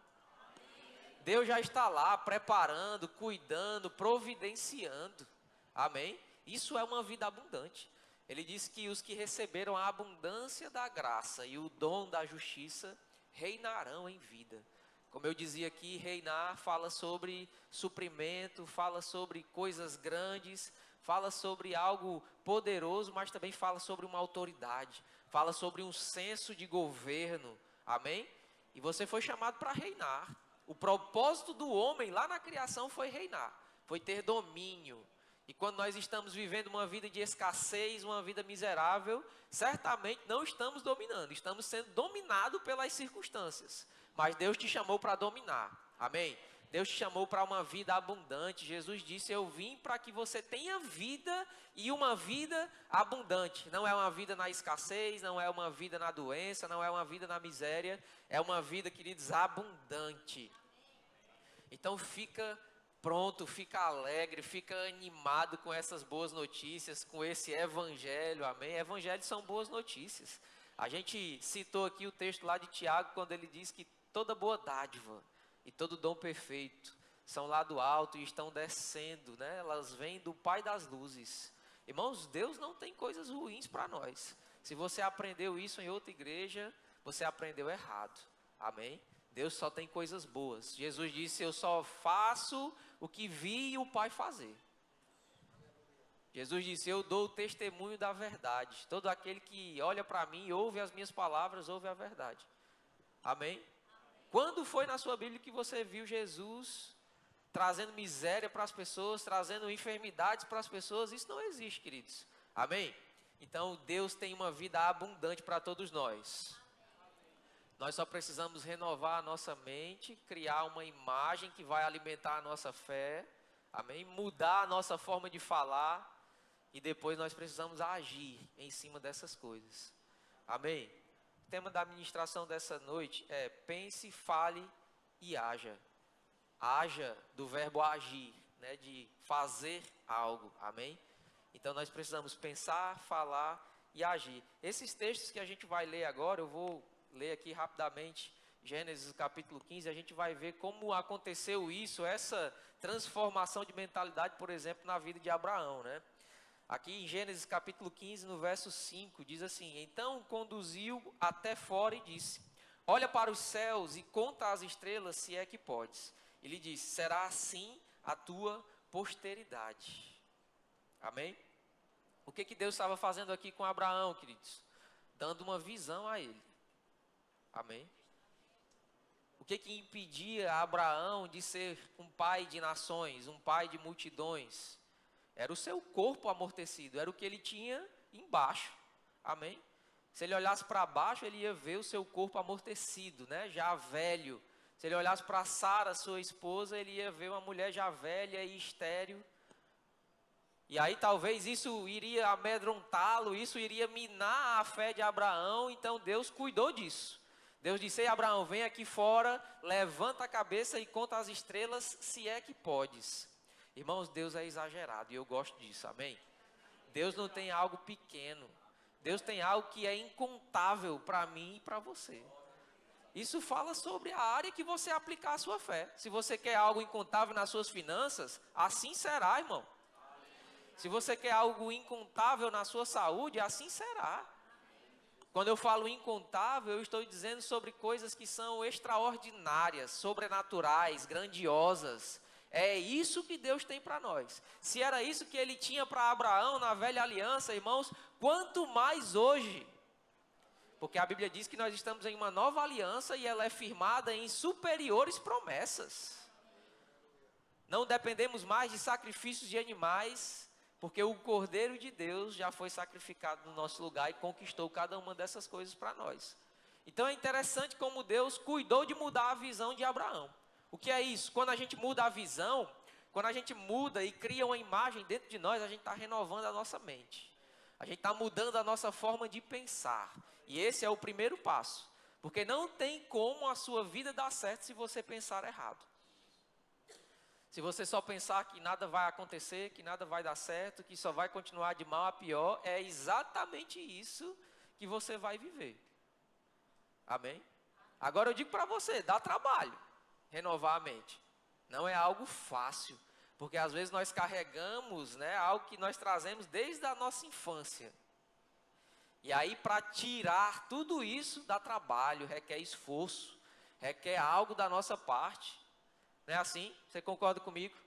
Deus já está lá, preparando, cuidando, providenciando. Amém? Isso é uma vida abundante. Ele diz que os que receberam a abundância da graça e o dom da justiça reinarão em vida. Como eu dizia aqui, reinar fala sobre suprimento, fala sobre coisas grandes, fala sobre algo poderoso, mas também fala sobre uma autoridade, fala sobre um senso de governo, amém? E você foi chamado para reinar. O propósito do homem lá na criação foi reinar, foi ter domínio. E quando nós estamos vivendo uma vida de escassez, uma vida miserável, certamente não estamos dominando, estamos sendo dominados pelas circunstâncias. Mas Deus te chamou para dominar, amém? Deus te chamou para uma vida abundante. Jesus disse, eu vim para que você tenha vida e uma vida abundante. Não é uma vida na escassez, não é uma vida na doença, não é uma vida na miséria, é uma vida, queridos, abundante. Então fica pronto, fica alegre, fica animado com essas boas notícias, com esse evangelho, amém? Evangelhos são boas notícias. A gente citou aqui o texto lá de Tiago, quando ele diz que toda boa dádiva e todo dom perfeito são lá do alto e estão descendo, né? Elas vêm do Pai das luzes. Irmãos, Deus não tem coisas ruins para nós. Se você aprendeu isso em outra igreja, você aprendeu errado, amém? Deus só tem coisas boas. Jesus disse, eu só faço o que vi o Pai fazer. Jesus disse, eu dou o testemunho da verdade. Todo aquele que olha para mim e ouve as minhas palavras, ouve a verdade. Amém? Quando foi na sua Bíblia que você viu Jesus trazendo miséria para as pessoas, trazendo enfermidades para as pessoas? Isso não existe, queridos. Amém? Então, Deus tem uma vida abundante para todos nós. Nós só precisamos renovar a nossa mente, criar uma imagem que vai alimentar a nossa fé, amém? Mudar a nossa forma de falar e depois nós precisamos agir em cima dessas coisas, amém? O tema da ministração dessa noite é pense, fale e haja. Haja do verbo agir, né? De fazer algo, amém? Então nós precisamos pensar, falar e agir. Esses textos que a gente vai ler agora, eu vou ler aqui rapidamente, Gênesis capítulo 15, a gente vai ver como aconteceu isso, essa transformação de mentalidade, por exemplo, na vida de Abraão, né? Aqui em Gênesis capítulo 15, no verso 5, diz assim, então conduziu até fora e disse, olha para os céus e conta as estrelas, se é que podes. Ele disse, será assim a tua posteridade. Amém? O que Deus estava fazendo aqui com Abraão, queridos? Dando uma visão a ele. Amém? O que impedia Abraão de ser um pai de nações, um pai de multidões? Era o seu corpo amortecido, era o que ele tinha embaixo. Amém? Se ele olhasse para baixo, ele ia ver o seu corpo amortecido, né? Já velho. Se ele olhasse para Sara, sua esposa, ele ia ver uma mulher já velha e estéril. E aí talvez isso iria amedrontá-lo, isso iria minar a fé de Abraão. Então Deus cuidou disso. Deus disse: ei, Abraão, vem aqui fora, levanta a cabeça e conta as estrelas, se é que podes. Irmãos, Deus é exagerado e eu gosto disso, amém? Deus não tem algo pequeno. Deus tem algo que é incontável para mim e para você. Isso fala sobre a área que você aplicar a sua fé. Se você quer algo incontável nas suas finanças, assim será, irmão. Se você quer algo incontável na sua saúde, assim será. Quando eu falo incontável, eu estou dizendo sobre coisas que são extraordinárias, sobrenaturais, grandiosas. É isso que Deus tem para nós. Se era isso que ele tinha para Abraão na velha aliança, irmãos, quanto mais hoje. Porque a Bíblia diz que nós estamos em uma nova aliança e ela é firmada em superiores promessas. Não dependemos mais de sacrifícios de animais, porque o Cordeiro de Deus já foi sacrificado no nosso lugar e conquistou cada uma dessas coisas para nós. Então é interessante como Deus cuidou de mudar a visão de Abraão. O que é isso? Quando a gente muda a visão, quando a gente muda e cria uma imagem dentro de nós, a gente está renovando a nossa mente. A gente está mudando a nossa forma de pensar. E esse é o primeiro passo. Porque não tem como a sua vida dar certo se você pensar errado. Se você só pensar que nada vai acontecer, que nada vai dar certo, que só vai continuar de mal a pior, é exatamente isso que você vai viver. Amém? Agora eu digo para você, dá trabalho renovar a mente. Não é algo fácil, porque às vezes nós carregamos, né, algo que nós trazemos desde a nossa infância. E aí para tirar tudo isso dá trabalho, requer esforço, requer algo da nossa parte. Não é assim? Você concorda comigo?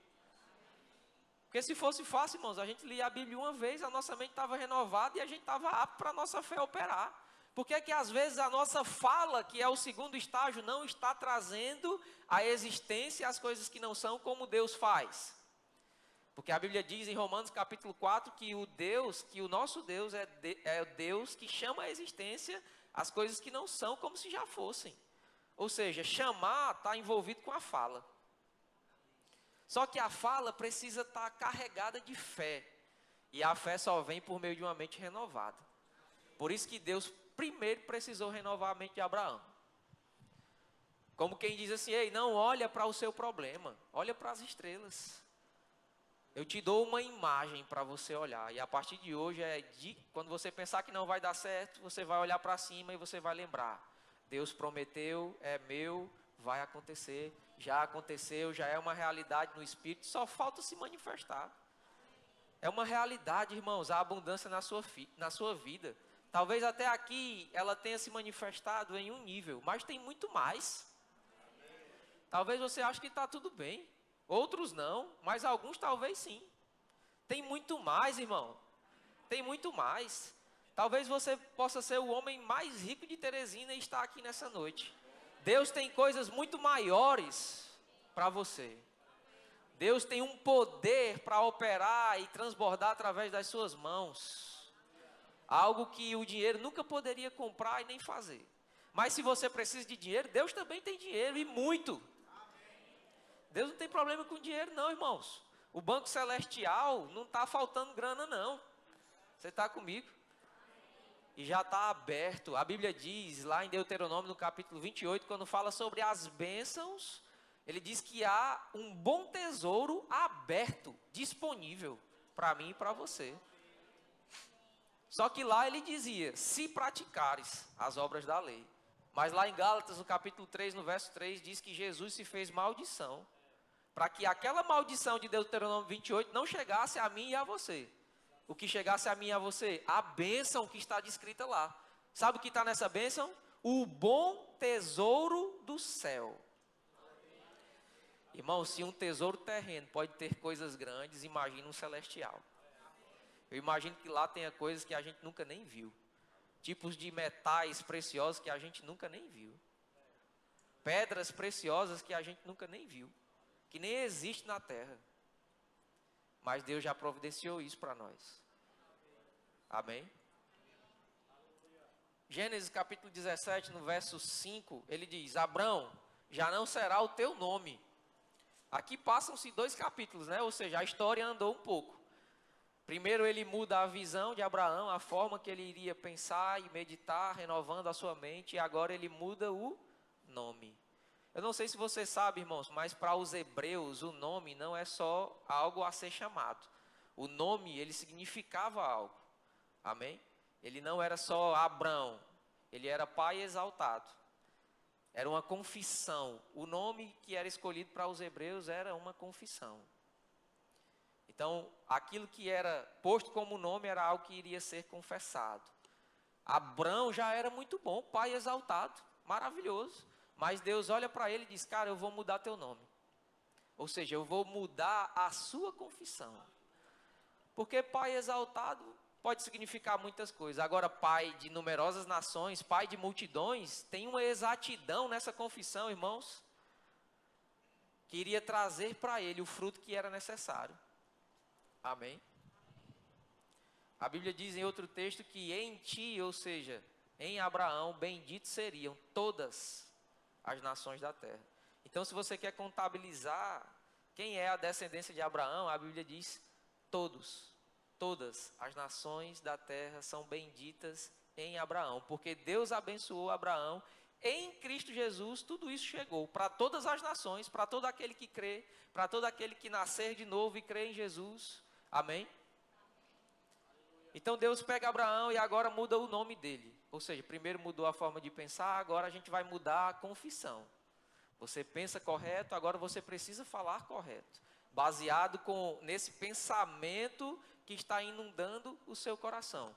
Porque se fosse fácil, irmãos, a gente lia a Bíblia uma vez, a nossa mente estava renovada e a gente estava apto para a nossa fé operar. Por que é que às vezes a nossa fala, que é o segundo estágio, não está trazendo à existência as coisas que não são como Deus faz? Porque a Bíblia diz em Romanos capítulo 4 que o nosso Deus é o Deus que chama à existência as coisas que não são como se já fossem. Ou seja, chamar está envolvido com a fala. Só que a fala precisa estar carregada de fé. E a fé só vem por meio de uma mente renovada. Por isso que Deus primeiro precisou renovar a mente de Abraão. Como quem diz assim: ei, não olha para o seu problema, olha para as estrelas. Eu te dou uma imagem para você olhar. E a partir de hoje, quando você pensar que não vai dar certo, você vai olhar para cima e você vai lembrar: Deus prometeu, é meu, vai acontecer, já aconteceu, já é uma realidade no Espírito, só falta se manifestar. É uma realidade, irmãos, a abundância na sua vida. Talvez até aqui ela tenha se manifestado em um nível, mas tem muito mais. Talvez você ache que está tudo bem, outros não, mas alguns talvez sim. Tem muito mais, irmão, tem muito mais. Talvez você possa ser o homem mais rico de Teresina e estar aqui nessa noite. Deus tem coisas muito maiores para você. Deus tem um poder para operar e transbordar através das suas mãos. Algo que o dinheiro nunca poderia comprar e nem fazer. Mas se você precisa de dinheiro, Deus também tem dinheiro e muito. Deus não tem problema com dinheiro não, irmãos. O Banco Celestial não está faltando grana não. Você está comigo? E já está aberto. A Bíblia diz lá em Deuteronômio no capítulo 28, quando fala sobre as bênçãos, ele diz que há um bom tesouro aberto, disponível para mim e para você. Só que lá ele dizia: se praticares as obras da lei. Mas lá em Gálatas, no capítulo 3, no verso 3, diz que Jesus se fez maldição, para que aquela maldição de Deuteronômio 28 não chegasse a mim e a você. O que chegasse a mim e a você? A bênção que está descrita lá. Sabe o que está nessa bênção? O bom tesouro do céu. Irmão, se um tesouro terreno pode ter coisas grandes, imagina um celestial. Eu imagino que lá tenha coisas que a gente nunca nem viu. Tipos de metais preciosos que a gente nunca nem viu. Pedras preciosas que a gente nunca nem viu. Que nem existe na terra. Mas Deus já providenciou isso para nós. Amém? Gênesis capítulo 17, no verso 5, ele diz: Abrão, já não será o teu nome. Aqui passam-se 2 capítulos, né? Ou seja, a história andou um pouco. Primeiro ele muda a visão de Abraão, a forma que ele iria pensar e meditar, renovando a sua mente, e agora ele muda o nome. Eu não sei se você sabe, irmãos, mas para os hebreus o nome não é só algo a ser chamado. O nome, ele significava algo. Amém? Ele não era só Abrão, ele era pai exaltado. Era uma confissão. O nome que era escolhido para os hebreus era uma confissão. Então, aquilo que era posto como nome era algo que iria ser confessado. Abrão já era muito bom, pai exaltado, maravilhoso. Mas Deus olha para ele e diz: cara, eu vou mudar teu nome. Ou seja, eu vou mudar a sua confissão. Porque pai exaltado pode significar muitas coisas. Agora, pai de numerosas nações, pai de multidões, tem uma exatidão nessa confissão, irmãos, que iria trazer para ele o fruto que era necessário. Amém? A Bíblia diz em outro texto que em ti, ou seja, em Abraão, benditos seriam todas as nações da terra. Então, se você quer contabilizar quem é a descendência de Abraão, a Bíblia diz: todas as nações da terra são benditas em Abraão, porque Deus abençoou Abraão. Em Cristo Jesus, tudo isso chegou para todas as nações, para todo aquele que crê, para todo aquele que nascer de novo e crê em Jesus. Amém? Então Deus pega Abraão e agora muda o nome dele. Ou seja, primeiro mudou a forma de pensar, agora a gente vai mudar a confissão. Você pensa correto, agora você precisa falar correto. Baseado nesse pensamento que está inundando o seu coração.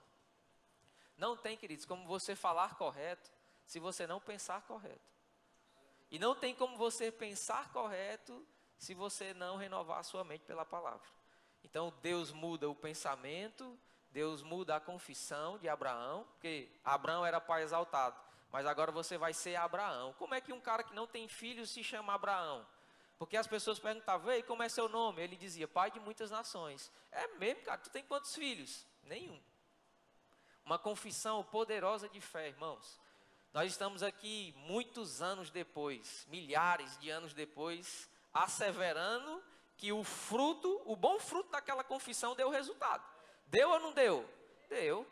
Não tem, queridos, como você falar correto se você não pensar correto. E não tem como você pensar correto se você não renovar a sua mente pela palavra. Então Deus muda o pensamento, Deus muda a confissão de Abraão, porque Abraão era pai exaltado, mas agora você vai ser Abraão. Como é que um cara que não tem filhos se chama Abraão? Porque as pessoas perguntavam: ei, como é seu nome? Ele dizia: pai de muitas nações. É mesmo, cara? Tu tem quantos filhos? Nenhum. Uma confissão poderosa de fé, irmãos. Nós estamos aqui muitos anos depois, milhares de anos depois, asseverando que o bom fruto daquela confissão deu resultado. Deu ou não deu? Deu.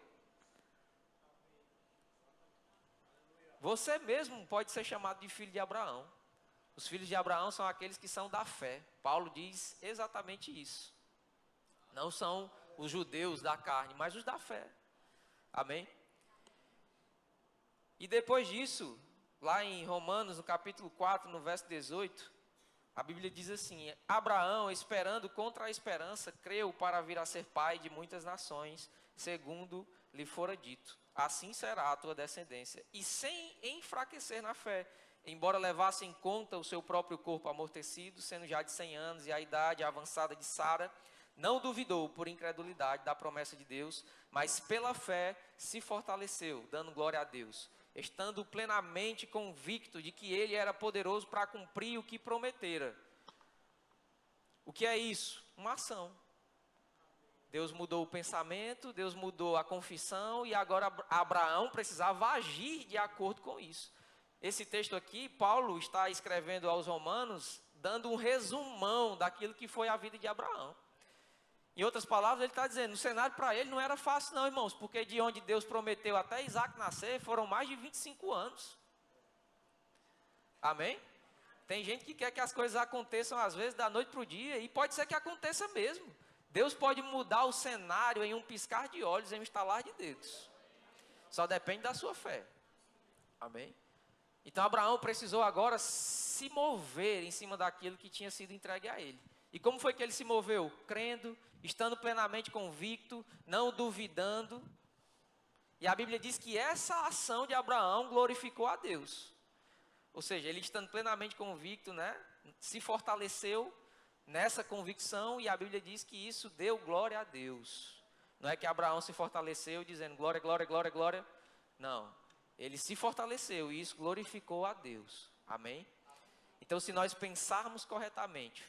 Você mesmo pode ser chamado de filho de Abraão. Os filhos de Abraão são aqueles que são da fé. Paulo diz exatamente isso. Não são os judeus da carne, mas os da fé. Amém? E depois disso, lá em Romanos, no capítulo 4, no verso 18, a Bíblia diz assim: Abraão, esperando contra a esperança, creu para vir a ser pai de muitas nações, segundo lhe fora dito. Assim será a tua descendência. E sem enfraquecer na fé, embora levasse em conta o seu próprio corpo amortecido, sendo já de 100 anos e a idade avançada de Sara, não duvidou por incredulidade da promessa de Deus, mas pela fé se fortaleceu, dando glória a Deus, estando plenamente convicto de que ele era poderoso para cumprir o que prometera. O que é isso? Uma ação. Deus mudou o pensamento, Deus mudou a confissão e agora Abraão precisava agir de acordo com isso. Esse texto aqui, Paulo está escrevendo aos Romanos, dando um resumão daquilo que foi a vida de Abraão. Em outras palavras, ele está dizendo, o cenário para ele não era fácil não, irmãos, porque de onde Deus prometeu até Isaac nascer, foram mais de 25 anos. Amém? Tem gente que quer que as coisas aconteçam, às vezes, da noite para o dia, e pode ser que aconteça mesmo. Deus pode mudar o cenário em um piscar de olhos, em um estalar de dedos. Só depende da sua fé. Amém? Então, Abraão precisou agora se mover em cima daquilo que tinha sido entregue a ele. E como foi que ele se moveu? Crendo, estando plenamente convicto, não duvidando. E a Bíblia diz que essa ação de Abraão glorificou a Deus. Ou seja, ele estando plenamente convicto, né, se fortaleceu nessa convicção e a Bíblia diz que isso deu glória a Deus. Não é que Abraão se fortaleceu dizendo glória, glória, glória, glória. Não, ele se fortaleceu e isso glorificou a Deus. Amém? Então, se nós pensarmos corretamente,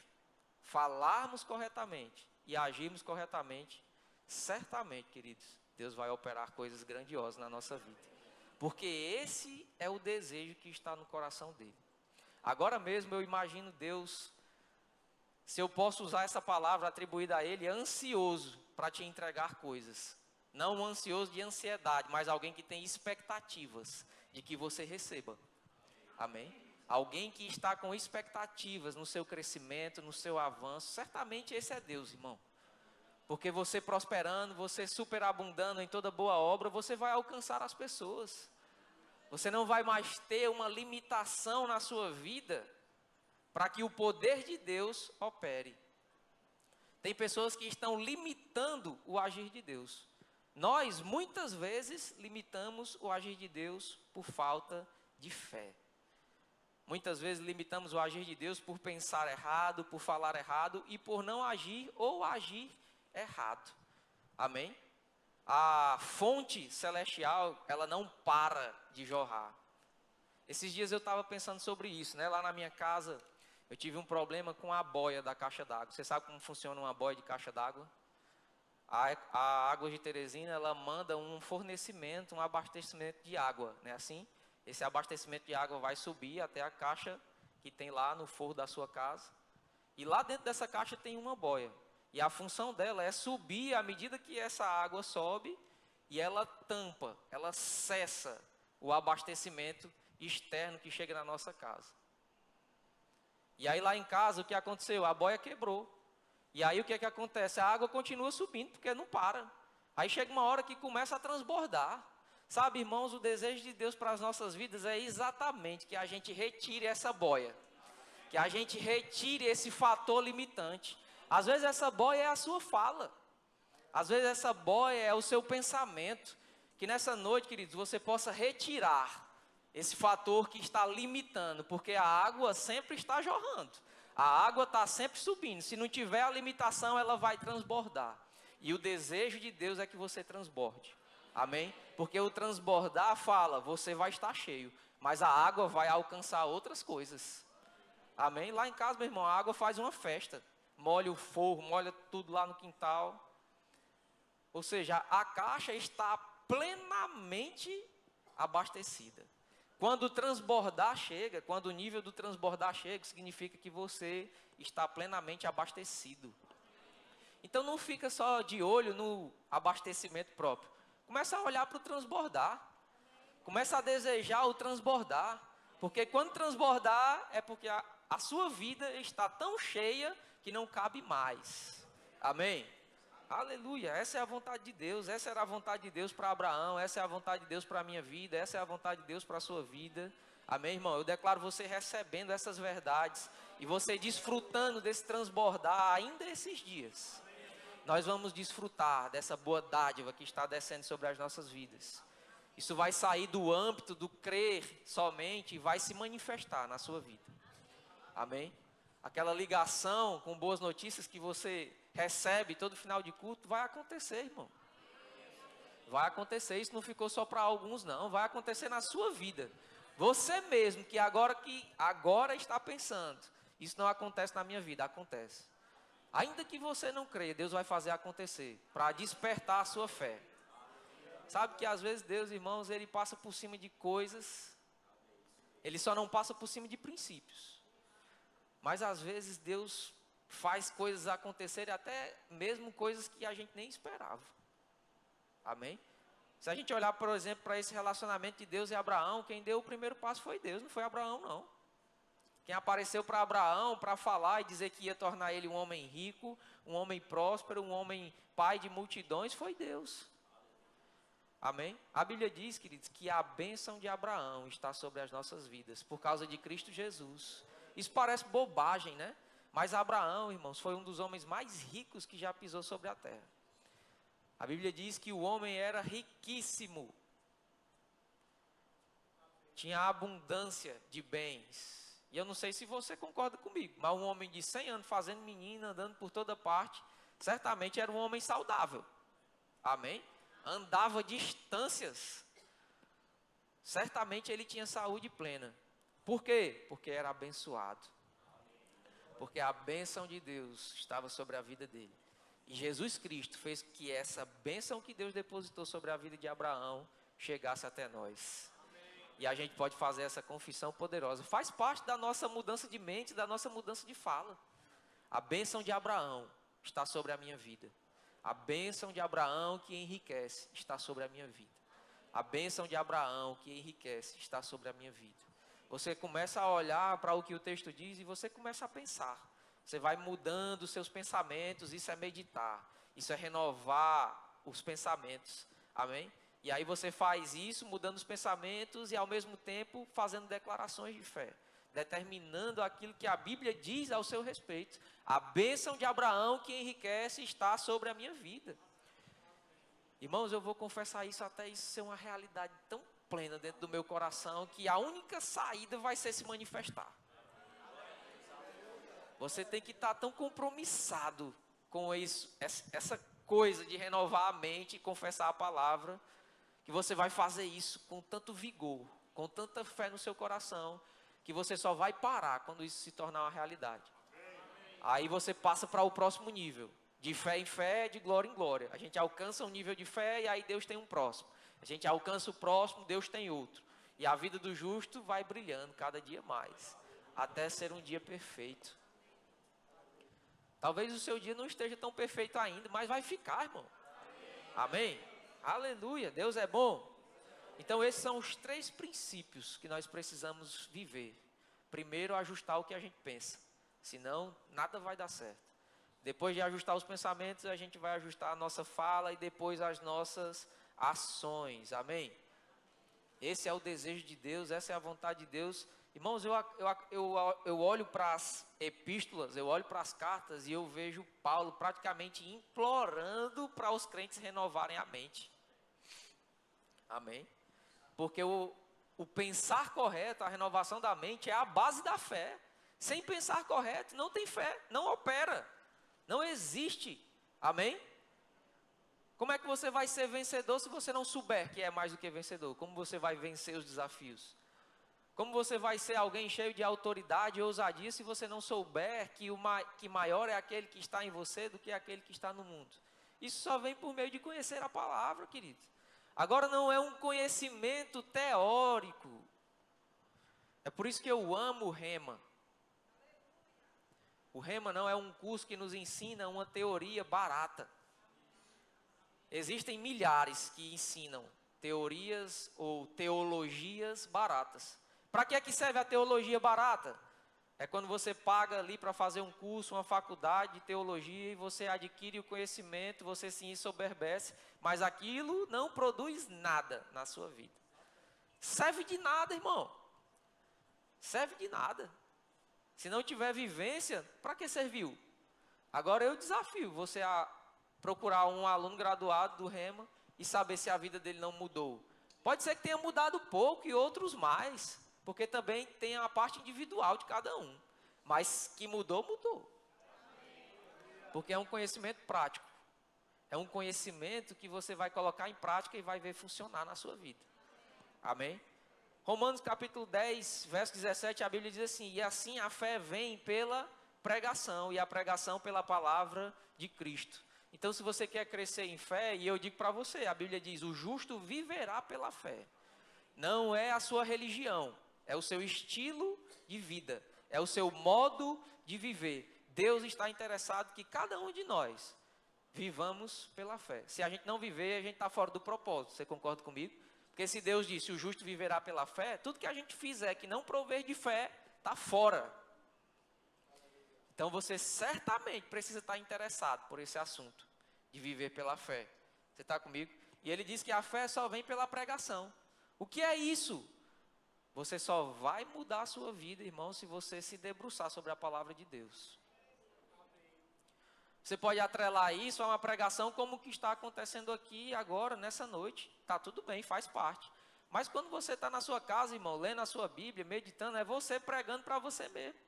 falarmos corretamente e agirmos corretamente, certamente, queridos, Deus vai operar coisas grandiosas na nossa vida. porque esse é o desejo que está no coração dele. Agora mesmo eu imagino Deus, se eu posso usar essa palavra atribuída a ele, ansioso para te entregar coisas. Não um ansioso de ansiedade, mas alguém que tem expectativas de que você receba. Amém? Alguém que está com expectativas no seu crescimento, no seu avanço. Certamente esse é Deus, irmão. Porque você prosperando, você superabundando em toda boa obra, você vai alcançar as pessoas. Você não vai mais ter uma limitação na sua vida para que o poder de Deus opere. Tem pessoas que estão limitando o agir de Deus. Nós, muitas vezes, limitamos o agir de Deus por falta de fé. Muitas vezes limitamos o agir de Deus por pensar errado, por falar errado e por não agir ou agir errado. Amém? A fonte celestial, ela não para de jorrar. Esses dias eu estava pensando sobre isso, né? Lá na minha casa, eu tive um problema com a boia da caixa d'água. Você sabe como funciona uma boia de caixa d'água? A Água de Teresina, ela manda um fornecimento, um abastecimento de água, né? Assim, esse abastecimento de água vai subir até a caixa que tem lá no forro da sua casa. E lá dentro dessa caixa tem uma boia. E a função dela é subir à medida que essa água sobe e ela tampa, ela cessa o abastecimento externo que chega na nossa casa. E aí lá em casa o que aconteceu? A boia quebrou. E aí o que é que acontece? A água continua subindo porque não para. Aí chega uma hora que começa a transbordar. Sabe, irmãos, o desejo de Deus para as nossas vidas é exatamente que a gente retire essa boia. Que a gente retire esse fator limitante. Às vezes essa boia é a sua fala. Às vezes essa boia é o seu pensamento. Que nessa noite, queridos, você possa retirar esse fator que está limitando. Porque a água sempre está jorrando. A água está sempre subindo. Se não tiver a limitação, ela vai transbordar. E o desejo de Deus é que você transborde. Amém? Porque o transbordar fala, você vai estar cheio. Mas a água vai alcançar outras coisas. Amém? Lá em casa, meu irmão, a água faz uma festa. Molha o forro, molha tudo lá no quintal. Ou seja, a caixa está plenamente abastecida. Quando o transbordar chega, quando o nível do transbordar chega, significa que você está plenamente abastecido. Então não fica só de olho no abastecimento próprio. Começa a olhar para o transbordar. Começa a desejar o transbordar. Porque quando transbordar, é porque a sua vida está tão cheia que não cabe mais. Amém? Aleluia, essa é a vontade de Deus, essa era a vontade de Deus para Abraão, essa é a vontade de Deus para a minha vida, essa é a vontade de Deus para a sua vida. Amém, irmão? Eu declaro você recebendo essas verdades e você desfrutando desse transbordar ainda esses dias. Nós vamos desfrutar dessa boa dádiva que está descendo sobre as nossas vidas. Isso vai sair do âmbito do crer somente e vai se manifestar na sua vida. Amém? Aquela ligação com boas notícias que você recebe todo final de culto, vai acontecer, irmão. Vai acontecer, isso não ficou só para alguns não, vai acontecer na sua vida. Você mesmo, que agora está pensando, isso não acontece na minha vida, acontece. Ainda que você não creia, Deus vai fazer acontecer, para despertar a sua fé. Sabe que às vezes Deus, irmãos, Ele passa por cima de coisas, Ele só não passa por cima de princípios. Mas às vezes Deus faz coisas acontecerem, até mesmo coisas que a gente nem esperava. Amém? Se a gente olhar, por exemplo, para esse relacionamento de Deus e Abraão, quem deu o primeiro passo foi Deus, não foi Abraão, não. Quem apareceu para Abraão para falar e dizer que ia tornar ele um homem rico, um homem próspero, um homem pai de multidões, foi Deus. Amém? A Bíblia diz, queridos, que a bênção de Abraão está sobre as nossas vidas, por causa de Cristo Jesus. Isso parece bobagem, né? Mas Abraão, irmãos, foi um dos homens mais ricos que já pisou sobre a terra. A Bíblia diz que o homem era riquíssimo. Tinha abundância de bens. E eu não sei se você concorda comigo, mas um homem de 100 anos fazendo menina, andando por toda parte, certamente era um homem saudável. Amém? Andava distâncias. Certamente ele tinha saúde plena. Por quê? Porque era abençoado. Porque a bênção de Deus estava sobre a vida dele. E Jesus Cristo fez que essa bênção que Deus depositou sobre a vida de Abraão chegasse até nós. E a gente pode fazer essa confissão poderosa. Faz parte da nossa mudança de mente, da nossa mudança de fala. A bênção de Abraão está sobre a minha vida. A bênção de Abraão que enriquece está sobre a minha vida. A bênção de Abraão que enriquece está sobre a minha vida. Você começa a olhar para o que o texto diz e você começa a pensar. Você vai mudando os seus pensamentos, isso é meditar. Isso é renovar os pensamentos. Amém? E aí você faz isso, mudando os pensamentos e ao mesmo tempo fazendo declarações de fé. Determinando aquilo que a Bíblia diz ao seu respeito. A bênção de Abraão que enriquece está sobre a minha vida. Irmãos, eu vou confessar isso até isso ser uma realidade tão plena dentro do meu coração que a única saída vai ser se manifestar. Você tem que estar tão compromissado com isso, essa coisa de renovar a mente e confessar a palavra, que você vai fazer isso com tanto vigor, com tanta fé no seu coração, que você só vai parar quando isso se tornar uma realidade. Aí você passa para o próximo nível. De fé em fé, de glória em glória. A gente alcança um nível de fé e aí Deus tem um próximo. A gente alcança o próximo, Deus tem outro. E a vida do justo vai brilhando cada dia mais. Até ser um dia perfeito. Talvez o seu dia não esteja tão perfeito ainda, mas vai ficar, irmão. Amém? Aleluia, Deus é bom. Então esses são os 3 princípios que nós precisamos viver. Primeiro, ajustar o que a gente pensa. Senão, nada vai dar certo. Depois de ajustar os pensamentos, a gente vai ajustar a nossa fala e depois as nossas ações. Amém? Esse é o desejo de Deus, essa é a vontade de Deus. Irmãos, eu olho para as epístolas, eu olho para as cartas e eu vejo Paulo praticamente implorando para os crentes renovarem a mente. Amém? Porque o pensar correto, a renovação da mente é a base da fé. Sem pensar correto, não tem fé, não opera. Não existe. Amém? Como é que você vai ser vencedor se você não souber que é mais do que vencedor? Como você vai vencer os desafios? Como você vai ser alguém cheio de autoridade e ousadia se você não souber que maior é aquele que está em você do que aquele que está no mundo? Isso só vem por meio de conhecer a palavra, querido. Agora não é um conhecimento teórico. É por isso que eu amo o Rema. O Rema não é um curso que nos ensina uma teoria barata. Existem milhares que ensinam teorias ou teologias baratas. Para que é que serve a teologia barata? É quando você paga ali para fazer um curso, uma faculdade de teologia e você adquire o conhecimento, você se ensoberbece, mas aquilo não produz nada na sua vida. Serve de nada, irmão. Serve de nada. Se não tiver vivência, para que serviu? Agora eu desafio você a procurar um aluno graduado do Rema e saber se a vida dele não mudou. Pode ser que tenha mudado pouco e outros mais, porque também tem a parte individual de cada um. Mas que mudou, mudou. Porque é um conhecimento prático. É um conhecimento que você vai colocar em prática e vai ver funcionar na sua vida. Amém? Romanos capítulo 10, verso 17, a Bíblia diz assim: e assim a fé vem pela pregação, e a pregação pela palavra de Cristo. Então, se você quer crescer em fé, e eu digo para você, a Bíblia diz, o justo viverá pela fé. Não é a sua religião, é o seu estilo de vida, é o seu modo de viver. Deus está interessado que cada um de nós vivamos pela fé. Se a gente não viver, a gente está fora do propósito. Você concorda comigo? Porque se Deus disse, o justo viverá pela fé, tudo que a gente fizer que não prover de fé, está fora. Então você certamente precisa estar interessado por esse assunto, de viver pela fé. Você está comigo? E ele diz que a fé só vem pela pregação. O que é isso? Você só vai mudar a sua vida, irmão, se você se debruçar sobre a palavra de Deus. Você pode atrelar isso a uma pregação como o que está acontecendo aqui agora, nessa noite. Está tudo bem, faz parte. Mas quando você está na sua casa, irmão, lendo a sua Bíblia, meditando, é você pregando para você mesmo.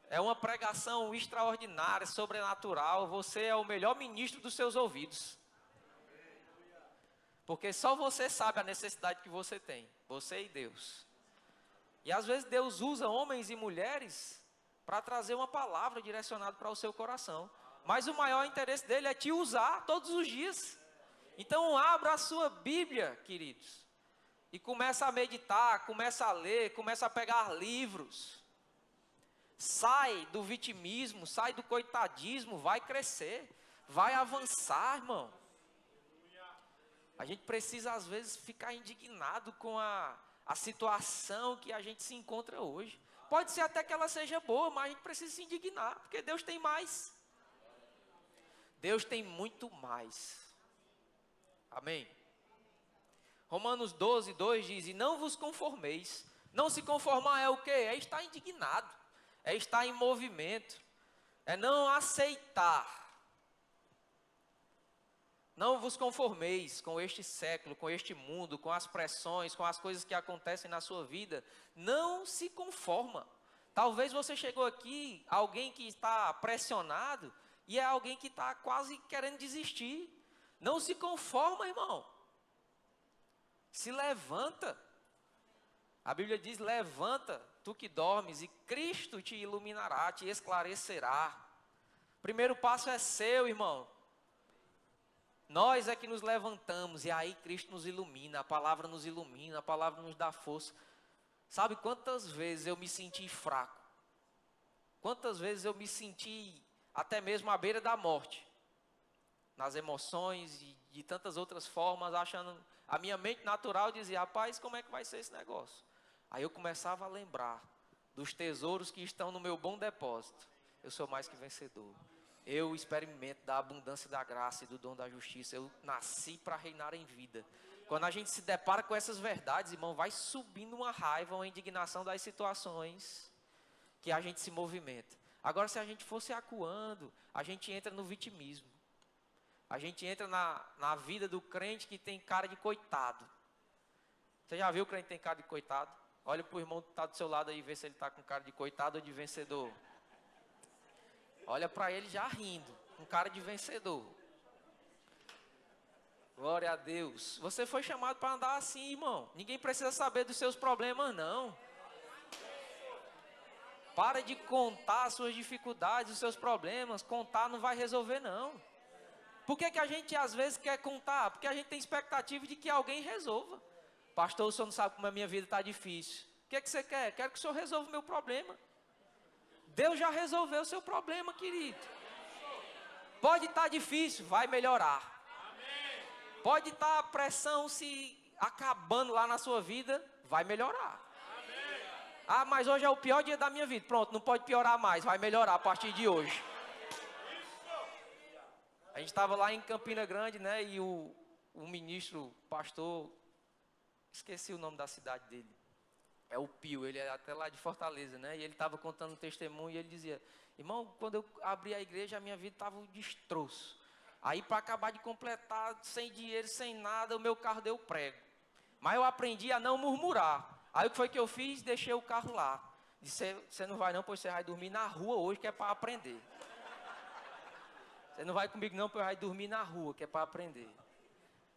É uma pregação extraordinária, sobrenatural. Você é o melhor ministro dos seus ouvidos. Porque só você sabe a necessidade que você tem. Você e Deus. E às vezes Deus usa homens e mulheres para trazer uma palavra direcionada para o seu coração. Mas o maior interesse dele é te usar todos os dias. Então abra a sua Bíblia, queridos, e começa a meditar, começa a ler, começa a pegar livros. Sai do vitimismo, sai do coitadismo, vai crescer, vai avançar, irmão. A gente precisa, às vezes, ficar indignado com a situação que a gente se encontra hoje. Pode ser até que ela seja boa, mas a gente precisa se indignar, porque Deus tem mais. Deus tem muito mais. Amém? Romanos 12, 2 diz, e não vos conformeis. Não se conformar é o quê? É estar indignado, é estar em movimento, é não aceitar. Não vos conformeis com este século, com este mundo, com as pressões, com as coisas que acontecem na sua vida. Não se conforma. Talvez você chegou aqui, alguém que está pressionado, e é alguém que está quase querendo desistir. Não se conforma, irmão. Se levanta. A Bíblia diz, levanta, tu que dormes, e Cristo te iluminará, te esclarecerá. O primeiro passo é seu, irmão. Nós é que nos levantamos e aí Cristo nos ilumina, a palavra nos ilumina, a palavra nos dá força. Sabe quantas vezes eu me senti fraco? Quantas vezes eu me senti até mesmo à beira da morte? Nas emoções e de tantas outras formas, achando, a minha mente natural dizia, rapaz, como é que vai ser esse negócio? Aí eu começava a lembrar dos tesouros que estão no meu bom depósito. Eu sou mais que vencedor. Eu experimento da abundância da graça e do dom da justiça. Eu nasci para reinar em vida. Quando a gente se depara com essas verdades, irmão, vai subindo uma raiva, uma indignação das situações que a gente se movimenta. Agora, se a gente fosse acuando, a gente entra no vitimismo. A gente entra na vida do crente que tem cara de coitado. Você já viu o crente que tem cara de coitado? Olha para o irmão que está do seu lado aí e vê se ele está com cara de coitado ou de vencedor. Olha para ele já rindo, com cara de vencedor. Glória a Deus. Você foi chamado para andar assim, irmão. Ninguém precisa saber dos seus problemas, não. Para de contar as suas dificuldades, os seus problemas. Contar não vai resolver, não. Por que a gente às vezes quer contar? Porque a gente tem expectativa de que alguém resolva. Pastor, o senhor não sabe como a minha vida está difícil. O que você quer? Quero que o senhor resolva o meu problema. Deus já resolveu o seu problema, querido. Pode estar difícil, vai melhorar. Pode estar a pressão se acabando lá na sua vida, vai melhorar. Ah, mas hoje é o pior dia da minha vida. Pronto, não pode piorar mais, vai melhorar a partir de hoje. A gente estava lá em Campina Grande, né? E o ministro, pastor, esqueci o nome da cidade dele. É o Pio, ele é até lá de Fortaleza, né? E ele estava contando um testemunho e ele dizia, irmão, quando eu abri a igreja, a minha vida estava um destroço. Aí, para acabar de completar, sem dinheiro, sem nada, o meu carro deu prego. Mas eu aprendi a não murmurar. Aí, o que foi que eu fiz? Deixei o carro lá. Disse, você não vai não, pois você vai dormir na rua hoje, que é para aprender. Você não vai comigo não, pois vai dormir na rua, que é para aprender.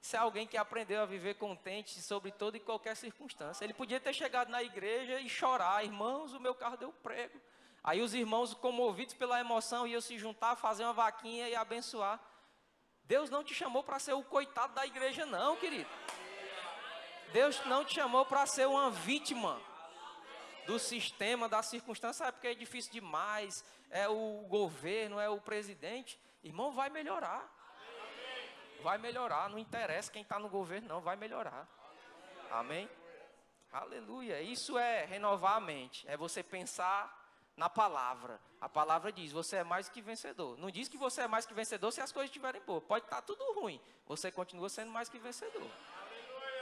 Isso é alguém que aprendeu a viver contente sobre toda e qualquer circunstância. Ele podia ter chegado na igreja e chorar, irmãos, o meu carro deu prego. Aí os irmãos, comovidos pela emoção, iam se juntar, fazer uma vaquinha e abençoar. Deus não te chamou para ser o coitado da igreja não, querido. Deus não te chamou para ser uma vítima do sistema, da circunstância, sabe porque é difícil demais, é o governo, é o presidente. Irmão, vai melhorar. Vai melhorar, não interessa quem está no governo, não, vai melhorar. Amém? Aleluia. Isso é renovar a mente, é você pensar na palavra. A palavra diz, você é mais que vencedor. Não diz que você é mais que vencedor se as coisas estiverem boas. Pode estar tudo ruim, você continua sendo mais que vencedor.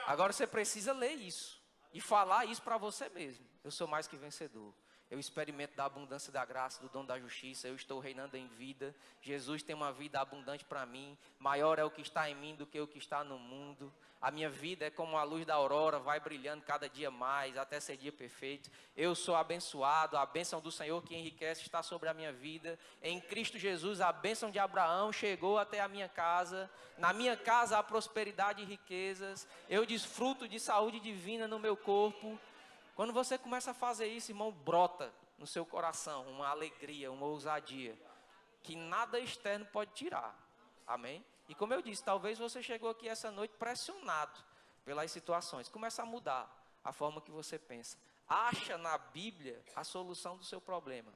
Agora você precisa ler isso e falar isso para você mesmo. Eu sou mais que vencedor. Eu experimento da abundância da graça, do dom da justiça. Eu estou reinando em vida. Jesus tem uma vida abundante para mim. Maior é o que está em mim do que o que está no mundo. A minha vida é como a luz da aurora, vai brilhando cada dia mais, até ser dia perfeito. Eu sou abençoado, a bênção do Senhor que enriquece está sobre a minha vida. Em Cristo Jesus, a bênção de Abraão chegou até a minha casa. Na minha casa há prosperidade e riquezas. Eu desfruto de saúde divina no meu corpo. Quando você começa a fazer isso, irmão, brota no seu coração uma alegria, uma ousadia, que nada externo pode tirar. Amém? E como eu disse, talvez você chegou aqui essa noite pressionado pelas situações. Começa a mudar a forma que você pensa. Acha na Bíblia a solução do seu problema.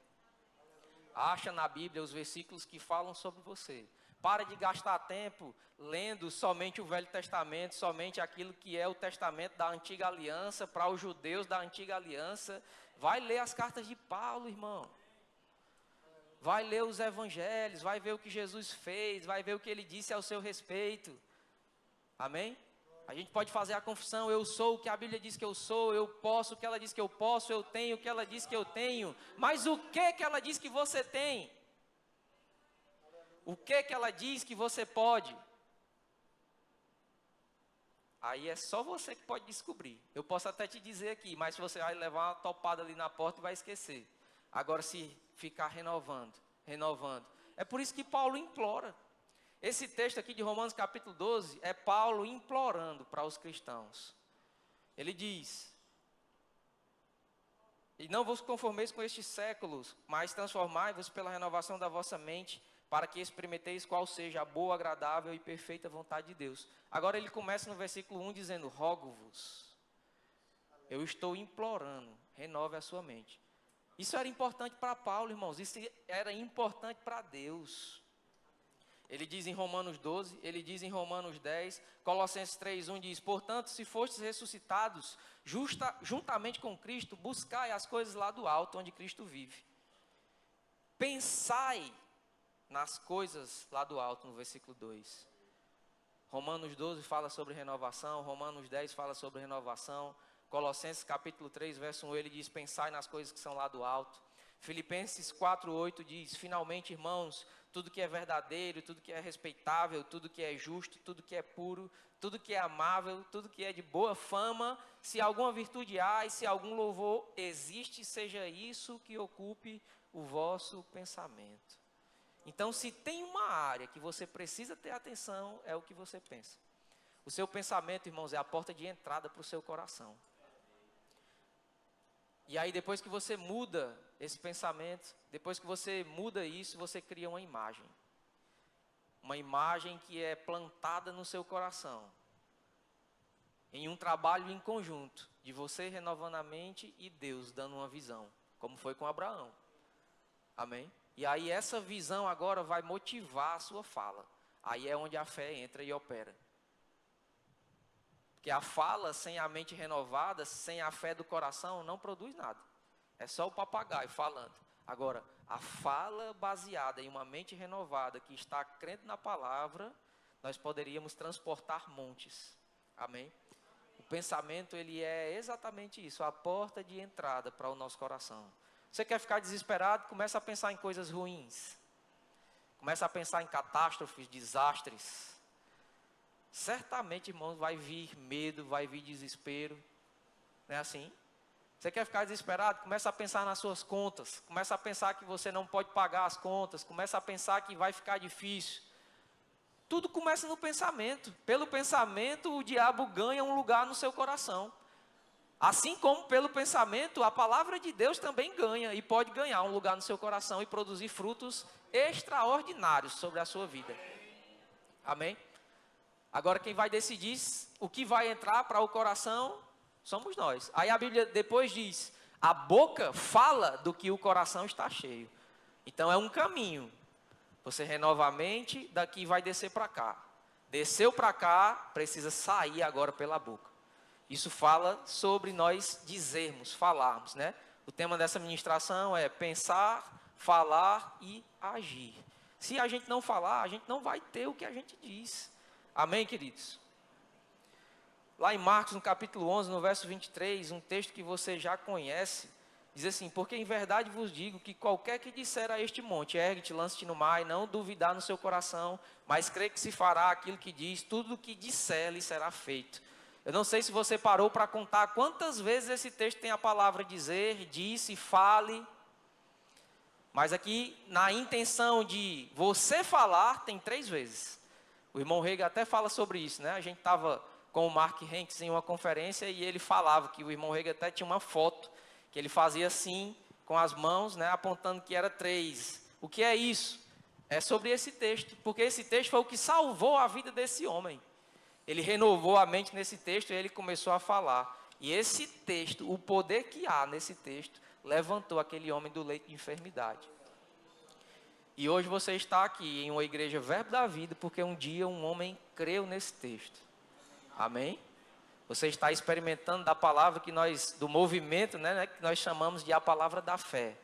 Acha na Bíblia os versículos que falam sobre você. Para de gastar tempo lendo somente o Velho Testamento, somente aquilo que é o Testamento da Antiga Aliança, para os judeus da Antiga Aliança. Vai ler as cartas de Paulo, irmão. Vai ler os evangelhos, vai ver o que Jesus fez, vai ver o que ele disse ao seu respeito. Amém? A gente pode fazer a confissão, eu sou o que a Bíblia diz que eu sou, eu posso o que ela diz que eu posso, eu tenho o que ela diz que eu tenho. Mas o que ela diz que você tem? O que ela diz que você pode? Aí é só você que pode descobrir. Eu posso até te dizer aqui, mas você vai levar uma topada ali na porta e vai esquecer. Agora se ficar renovando. É por isso que Paulo implora. Esse texto aqui de Romanos capítulo 12 é Paulo implorando para os cristãos. Ele diz: e não vos conformeis com estes séculos, mas transformai-vos pela renovação da vossa mente, para que experimenteis qual seja a boa, agradável e perfeita vontade de Deus. Agora ele começa no versículo 1 dizendo: rogo-vos, eu estou implorando, renove a sua mente. Isso era importante para Paulo, irmãos, isso era importante para Deus. Ele diz em Romanos 12, ele diz em Romanos 10, Colossenses 3:1 diz: portanto, se fostes ressuscitados juntamente com Cristo, buscai as coisas lá do alto, onde Cristo vive. Pensai nas coisas lá do alto, no versículo 2. Romanos 12 fala sobre renovação, Romanos 10 fala sobre renovação, Colossenses capítulo 3, verso 1, ele diz: pensai nas coisas que são lá do alto. Filipenses 4:8 diz: finalmente, irmãos, tudo que é verdadeiro, tudo que é respeitável, tudo que é justo, tudo que é puro, tudo que é amável, tudo que é de boa fama, se alguma virtude há e se algum louvor existe, seja isso que ocupe o vosso pensamento. Então, se tem uma área que você precisa ter atenção, é o que você pensa. O seu pensamento, irmãos, é a porta de entrada para o seu coração. E aí, depois que você muda esse pensamento, depois que você muda isso, você cria uma imagem. Uma imagem que é plantada no seu coração. Em um trabalho em conjunto, de você renovando a mente e Deus dando uma visão, como foi com Abraão. Amém? E aí essa visão agora vai motivar a sua fala. Aí é onde a fé entra e opera. Porque a fala sem a mente renovada, sem a fé do coração, não produz nada. É só o papagaio falando. Agora, a fala baseada em uma mente renovada, que está crendo na palavra, nós poderíamos transportar montes. Amém? O pensamento, ele é exatamente isso, a porta de entrada para o nosso coração. Você quer ficar desesperado? Começa a pensar em coisas ruins. Começa a pensar em catástrofes, desastres. Certamente, irmãos, vai vir medo, vai vir desespero. Não é assim? Você quer ficar desesperado? Começa a pensar nas suas contas. Começa a pensar que você não pode pagar as contas. Começa a pensar que vai ficar difícil. Tudo começa no pensamento. Pelo pensamento, o diabo ganha um lugar no seu coração. Assim como pelo pensamento, a palavra de Deus também ganha. E pode ganhar um lugar no seu coração e produzir frutos extraordinários sobre a sua vida. Amém? Agora quem vai decidir o que vai entrar para o coração somos nós. Aí a Bíblia depois diz: a boca fala do que o coração está cheio. Então é um caminho. Você renova a mente, daqui vai descer para cá. Desceu para cá, precisa sair agora pela boca. Isso fala sobre nós dizermos, falarmos, né? O tema dessa ministração é pensar, falar e agir. Se a gente não falar, a gente não vai ter o que a gente diz. Amém, queridos? Lá em Marcos, no capítulo 11, no verso 23, um texto que você já conhece, diz assim: porque em verdade vos digo que qualquer que disser a este monte, ergue-te, lance-te no mar, e não duvidar no seu coração, mas crê que se fará aquilo que diz, tudo o que disser lhe será feito. Eu não sei se você parou para contar quantas vezes esse texto tem a palavra dizer, disse, fale. Mas aqui, na intenção de você falar, tem 3 vezes. O irmão Rega até fala sobre isso, né? A gente estava com o Mark Hanks em uma conferência e ele falava que o irmão Rega até tinha uma foto, que ele fazia assim, com as mãos, né? Apontando que era 3. O que é isso? é sobre esse texto, porque esse texto foi o que salvou a vida desse homem. Ele renovou a mente nesse texto e ele começou a falar. E esse texto, o poder que há nesse texto, levantou aquele homem do leito de enfermidade. E hoje você está aqui em uma igreja Verbo da Vida, porque um dia um homem creu nesse texto. Amém? Você está experimentando da palavra que nós, do movimento, né, que nós chamamos de a palavra da fé.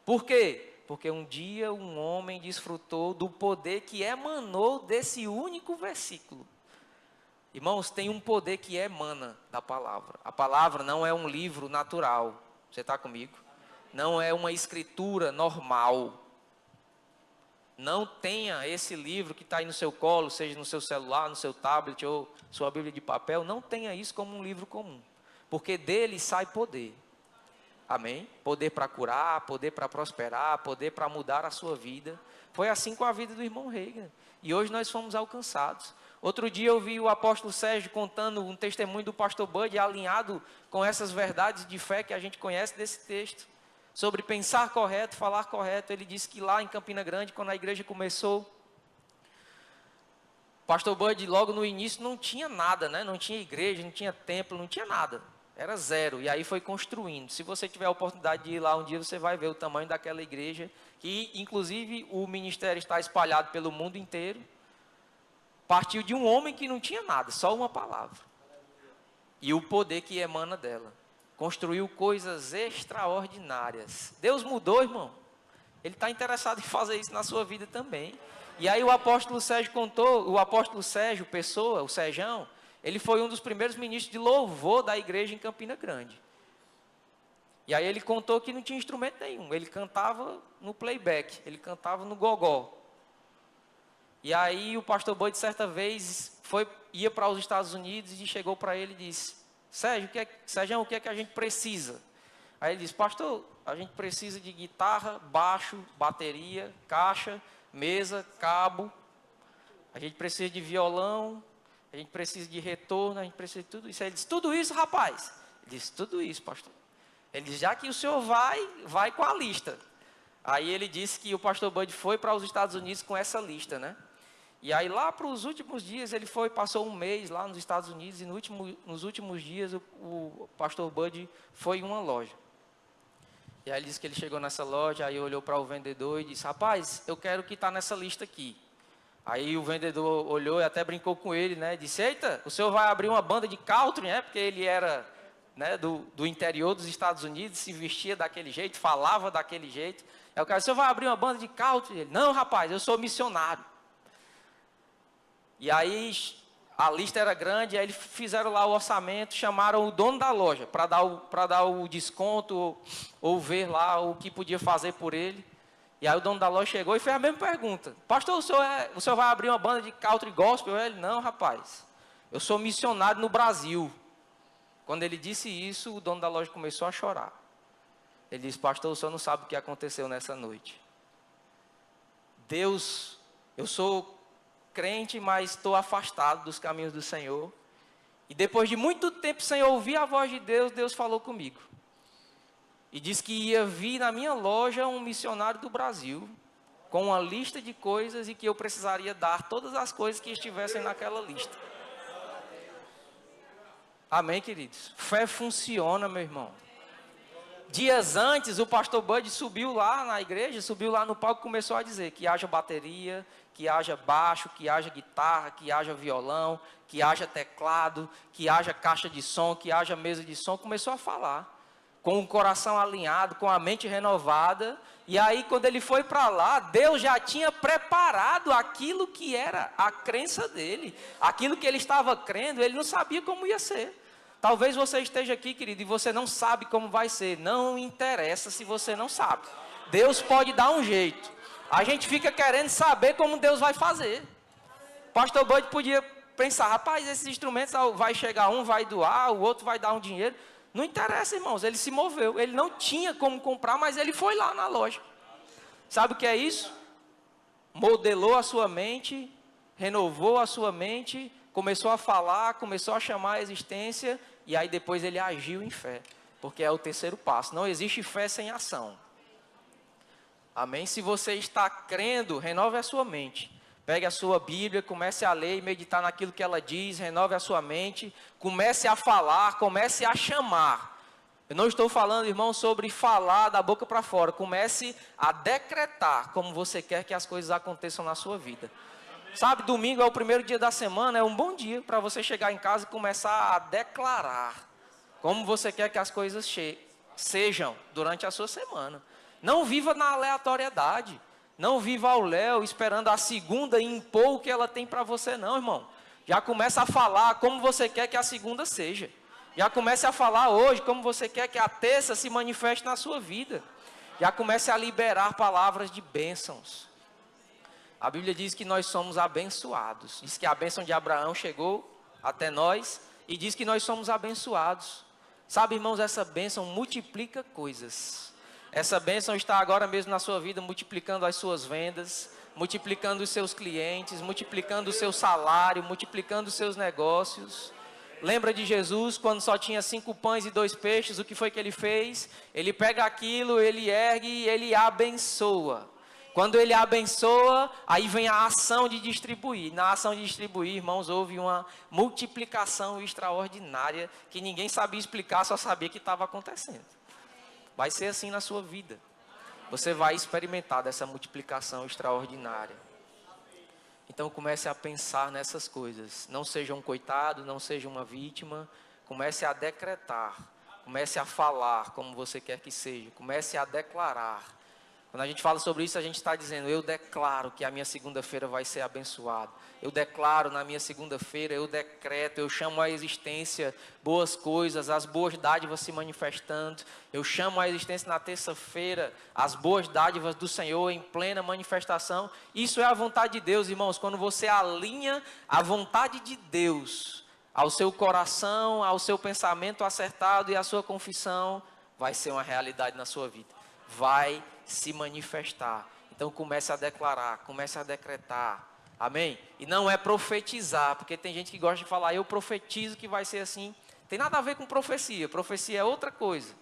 Por quê? Porque um dia um homem desfrutou do poder que emanou desse único versículo. Irmãos, tem um poder que emana da palavra. A palavra não é um livro natural. Você está comigo? Não é uma escritura normal. Não tenha esse livro que está aí no seu colo, seja no seu celular, no seu tablet ou sua Bíblia de papel, não tenha isso como um livro comum, porque dele sai poder. Amém? Poder para curar, poder para prosperar, poder para mudar a sua vida. Foi assim com a vida do irmão Reagan. E hoje nós fomos alcançados. Outro dia eu vi o apóstolo Sérgio contando um testemunho do pastor Bud alinhado com essas verdades de fé que a gente conhece desse texto. Sobre pensar correto, falar correto. Ele disse que lá em Campina Grande, quando a igreja começou, o pastor Bud logo no início não tinha nada, né? Não tinha igreja, não tinha templo, não tinha nada. Era zero. E aí foi construindo. Se você tiver a oportunidade de ir lá um dia, você vai ver o tamanho daquela igreja, que inclusive o ministério está espalhado pelo mundo inteiro. Partiu de um homem que não tinha nada, só uma palavra. E o poder que emana dela. Construiu coisas extraordinárias. Deus mudou, irmão. Ele está interessado em fazer isso na sua vida também. E aí o apóstolo Sérgio contou, o apóstolo Sérgio Pessoa, o Sérgio, ele foi um dos primeiros ministros de louvor da igreja em Campina Grande. E aí ele contou que não tinha instrumento nenhum. Ele cantava no playback, ele cantava no gogó. E aí o pastor Bud, certa vez, ia para os Estados Unidos e chegou para ele e disse: Sérgio, o que é que a gente precisa? Aí ele disse: pastor, a gente precisa de guitarra, baixo, bateria, caixa, mesa, cabo. A gente precisa de violão, a gente precisa de retorno, a gente precisa de tudo isso. Aí ele disse: tudo isso, rapaz? Ele disse: tudo isso, pastor. Ele disse: já que o senhor vai com a lista. Aí ele disse que o pastor Bud foi para os Estados Unidos com essa lista, né? E aí lá para os últimos dias, ele passou um mês lá nos Estados Unidos, e nos últimos dias o pastor Bud foi em uma loja. E aí ele disse que ele chegou nessa loja, aí olhou para o vendedor e disse: rapaz, eu quero o que está nessa lista aqui. Aí o vendedor olhou e até brincou com ele, né? Disse: eita, o senhor vai abrir uma banda de country, né? Porque ele era, né, do interior dos Estados Unidos, se vestia daquele jeito, falava daquele jeito. Aí o cara: o senhor vai abrir uma banda de country? Ele: não, rapaz, eu sou missionário. E aí a lista era grande, aí eles fizeram lá o orçamento, chamaram o dono da loja para dar o desconto ou ver lá o que podia fazer por ele. E aí o dono da loja chegou e fez a mesma pergunta: pastor, o senhor vai abrir uma banda de country gospel? Ele: não, rapaz, eu sou missionário no Brasil. Quando ele disse isso, o dono da loja começou a chorar. Ele disse: pastor, o senhor não sabe o que aconteceu nessa noite. Deus, eu sou crente, mas estou afastado dos caminhos do Senhor. E depois de muito tempo sem ouvir a voz de Deus, Deus falou comigo. E disse que ia vir na minha loja um missionário do Brasil, com uma lista de coisas, e que eu precisaria dar todas as coisas que estivessem naquela lista. Amém, queridos? Fé funciona, meu irmão. Dias antes, o pastor Bud subiu lá na igreja, subiu lá no palco e começou a dizer que haja bateria, que haja baixo, que haja guitarra, que haja violão, que haja teclado, que haja caixa de som, que haja mesa de som. Começou a falar, com o coração alinhado, com a mente renovada. E aí, quando ele foi para lá, Deus já tinha preparado aquilo que era a crença dele, aquilo que ele estava crendo. Ele não sabia como ia ser. Talvez você esteja aqui, querido, e você não sabe como vai ser. Não interessa se você não sabe. Deus pode dar um jeito. A gente fica querendo saber como Deus vai fazer. O pastor Bud podia pensar: rapaz, esses instrumentos, vai chegar um, vai doar, o outro vai dar um dinheiro. Não interessa, irmãos, ele se moveu. Ele não tinha como comprar, mas ele foi lá na loja. Sabe o que é isso? Modelou a sua mente, renovou a sua mente, começou a falar, começou a chamar a existência, e aí depois ele agiu em fé. Porque é o terceiro passo. Não existe fé sem ação. Amém? Se você está crendo, renove a sua mente. Pegue a sua Bíblia, comece a ler e meditar naquilo que ela diz, renove a sua mente, comece a falar, comece a chamar. Eu não estou falando, irmão, sobre falar da boca para fora. Comece a decretar como você quer que as coisas aconteçam na sua vida. Sabe, domingo é o primeiro dia da semana, é um bom dia para você chegar em casa e começar a declarar como você quer que as coisas sejam durante a sua semana. Não viva na aleatoriedade. Não viva ao léu esperando a segunda impor o que ela tem para você, não, irmão. Já começa a falar como você quer que a segunda seja. Já comece a falar hoje como você quer que a terça se manifeste na sua vida. Já comece a liberar palavras de bênçãos. A Bíblia diz que nós somos abençoados. Diz que a bênção de Abraão chegou até nós e diz que nós somos abençoados. Sabe, irmãos, essa bênção multiplica coisas. Essa bênção está agora mesmo na sua vida, multiplicando as suas vendas, multiplicando os seus clientes, multiplicando o seu salário, multiplicando os seus negócios. Lembra de Jesus, quando só tinha 5 pães e 2 peixes, o que foi que ele fez? Ele pega aquilo, ele ergue e ele abençoa. Quando ele abençoa, aí vem a ação de distribuir. Na ação de distribuir, irmãos, houve uma multiplicação extraordinária que ninguém sabia explicar, só sabia que estava acontecendo. Vai ser assim na sua vida. Você vai experimentar dessa multiplicação extraordinária. Então comece a pensar nessas coisas. Não seja um coitado, não seja uma vítima. Comece a decretar. Comece a falar como você quer que seja. Comece a declarar. Quando a gente fala sobre isso, a gente está dizendo, eu declaro que a minha segunda-feira vai ser abençoada. Eu declaro na minha segunda-feira, eu decreto, eu chamo à existência boas coisas, as boas dádivas se manifestando. Eu chamo à existência na terça-feira as boas dádivas do Senhor em plena manifestação. Isso é a vontade de Deus, irmãos. Quando você alinha a vontade de Deus ao seu coração, ao seu pensamento acertado e à sua confissão, vai ser uma realidade na sua vida. Vai se manifestar. Então comece a declarar, comece a decretar. Amém? E não é profetizar, porque tem gente que gosta de falar, eu profetizo que vai ser assim. Tem nada a ver com profecia. Profecia é outra coisa.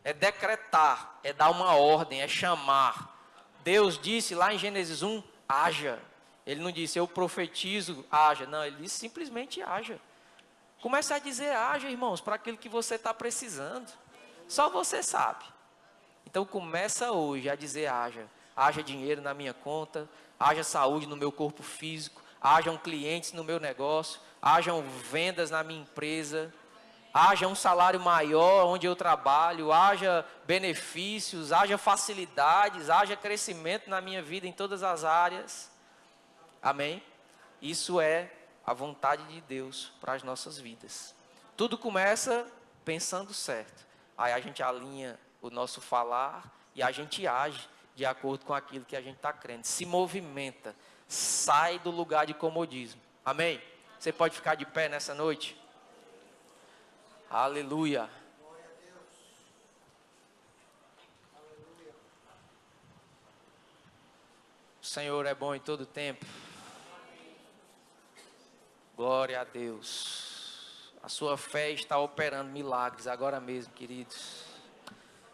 É decretar, é dar uma ordem, é chamar. Deus disse lá em Gênesis 1, haja. Ele não disse, eu profetizo, haja. Não, ele disse simplesmente haja. Comece a dizer haja, irmãos, para aquilo que você está precisando. Só você sabe. Então começa hoje a dizer haja. Haja dinheiro na minha conta, haja saúde no meu corpo físico, hajam clientes no meu negócio, hajam vendas na minha empresa, haja um salário maior onde eu trabalho, haja benefícios, haja facilidades, haja crescimento na minha vida em todas as áreas. Amém? Isso é a vontade de Deus para as nossas vidas. Tudo começa pensando certo. Aí a gente alinha o nosso falar e a gente age de acordo com aquilo que a gente está crendo. Se movimenta, sai do lugar de comodismo. Amém? Você pode ficar de pé nessa noite? Aleluia. O Senhor é bom em todo tempo. Glória a Deus. A sua fé está operando milagres agora mesmo, queridos.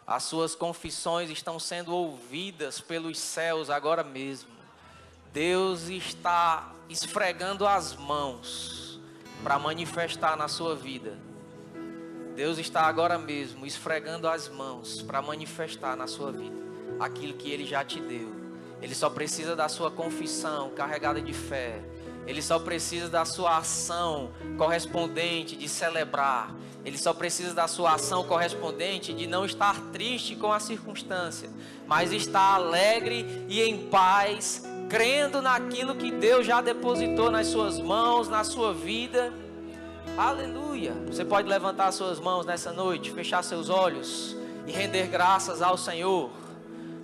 As suas confissões estão sendo ouvidas pelos céus agora mesmo. Deus está esfregando as mãos para manifestar na sua vida. Deus está agora mesmo esfregando as mãos para manifestar na sua vida aquilo que Ele já te deu. Ele só precisa da sua confissão carregada de fé. Ele só precisa da sua ação correspondente de celebrar. Ele só precisa da sua ação correspondente de não estar triste com a circunstância, mas estar alegre e em paz, crendo naquilo que Deus já depositou nas suas mãos, na sua vida. Aleluia! Você pode levantar as suas mãos nessa noite, fechar seus olhos e render graças ao Senhor.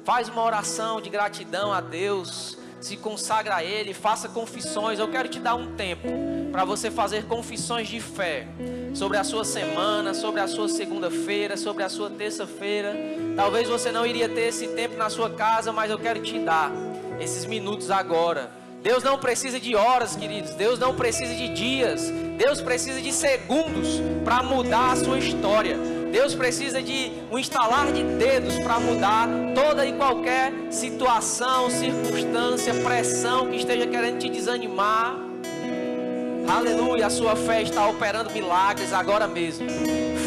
Faz uma oração de gratidão a Deus. Se consagra a Ele, faça confissões. Eu quero te dar um tempo para você fazer confissões de fé sobre a sua semana, sobre a sua segunda-feira, sobre a sua terça-feira. Talvez você não iria ter esse tempo na sua casa, mas eu quero te dar esses minutos agora. Deus não precisa de horas, queridos. Deus não precisa de dias. Deus precisa de segundos para mudar a sua história. Deus precisa de um estalar de dedos para mudar toda e qualquer situação, circunstância, pressão que esteja querendo te desanimar. Aleluia, a sua fé está operando milagres agora mesmo.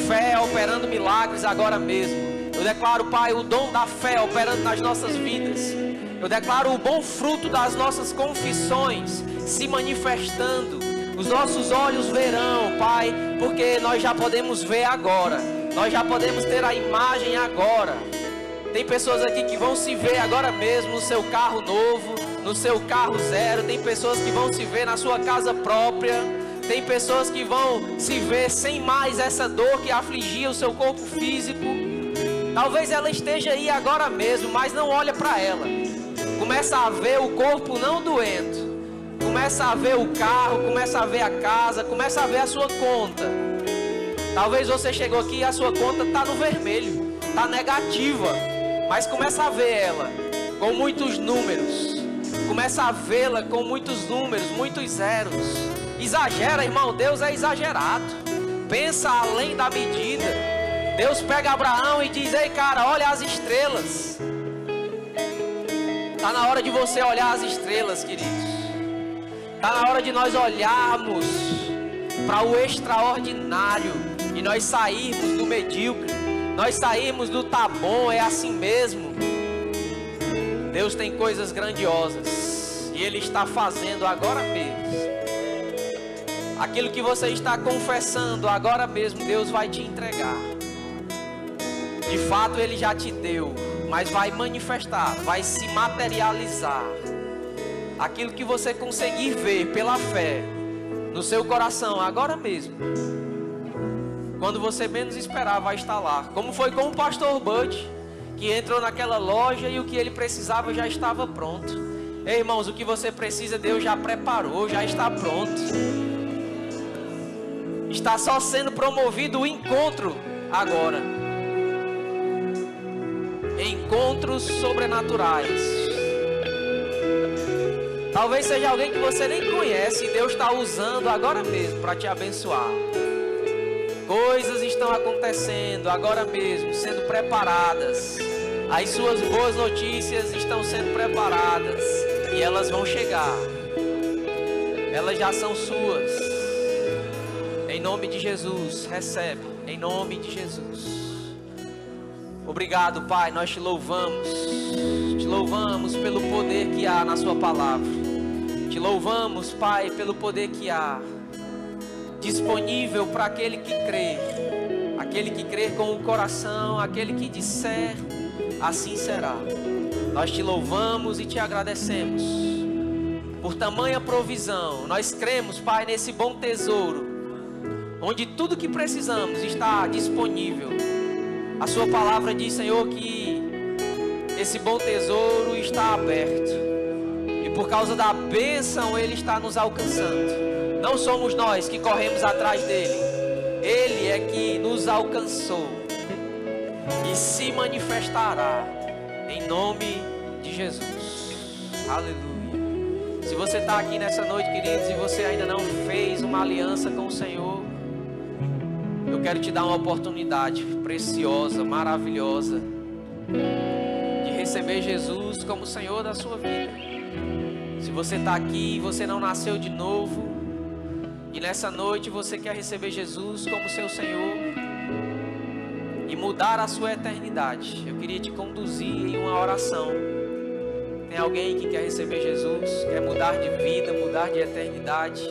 Fé operando milagres agora mesmo. Eu declaro, Pai, o dom da fé operando nas nossas vidas. Eu declaro o bom fruto das nossas confissões se manifestando. Os nossos olhos verão, Pai, porque nós já podemos ver agora. Nós já podemos ter a imagem agora. Tem pessoas aqui que vão se ver agora mesmo no seu carro novo, no seu carro zero. Tem pessoas que vão se ver na sua casa própria. Tem pessoas que vão se ver sem mais essa dor que afligia o seu corpo físico. Talvez ela esteja aí agora mesmo, mas não olha para ela. Começa a ver o corpo não doendo. Começa a ver o carro, começa a ver a casa, começa a ver a sua conta. Talvez você chegou aqui e a sua conta está no vermelho, está negativa. Mas começa a ver ela com muitos números. Começa a vê-la com muitos números, muitos zeros. Exagera, irmão, Deus é exagerado. Pensa além da medida. Deus pega Abraão e diz: ei, cara, olha as estrelas. Está na hora de você olhar as estrelas, queridos. Está na hora de nós olharmos para o extraordinário e nós sairmos do medíocre, nós sairmos do tá bom, é assim mesmo. Deus tem coisas grandiosas e Ele está fazendo agora mesmo. Aquilo que você está confessando agora mesmo, Deus vai te entregar. De fato Ele já te deu, mas vai manifestar, vai se materializar. Aquilo que você conseguir ver pela fé no seu coração agora mesmo, quando você menos esperar, vai estar lá. Como foi com o pastor Bud, que entrou naquela loja e o que ele precisava já estava pronto. Ei, irmãos, o que você precisa, Deus já preparou, já está pronto. Está só sendo promovido o encontro agora. Encontros sobrenaturais. Talvez seja alguém que você nem conhece e Deus está usando agora mesmo para te abençoar. Coisas estão acontecendo agora mesmo, sendo preparadas. As suas boas notícias estão sendo preparadas e elas vão chegar. Elas já são suas. Em nome de Jesus, recebe. Em nome de Jesus. Obrigado, Pai, nós te louvamos. Te louvamos pelo poder que há na sua palavra. Te louvamos, Pai, pelo poder que há disponível para aquele que crê. Aquele que crê com o coração, aquele que disser, assim será. Nós te louvamos e te agradecemos por tamanha provisão. Nós cremos, Pai, nesse bom tesouro, onde tudo que precisamos está disponível. A sua palavra diz, Senhor, que esse bom tesouro está aberto. E por causa da bênção, Ele está nos alcançando. Não somos nós que corremos atrás dele. Ele é que nos alcançou e se manifestará em nome de Jesus. Aleluia. Se você está aqui nessa noite, queridos, e você ainda não fez uma aliança com o Senhor, eu quero te dar uma oportunidade preciosa, maravilhosa, de receber Jesus como Senhor da sua vida. Se você está aqui e você não nasceu de novo, e nessa noite você quer receber Jesus como seu Senhor e mudar a sua eternidade, eu queria te conduzir em uma oração. Tem alguém que quer receber Jesus, quer mudar de vida, mudar de eternidade,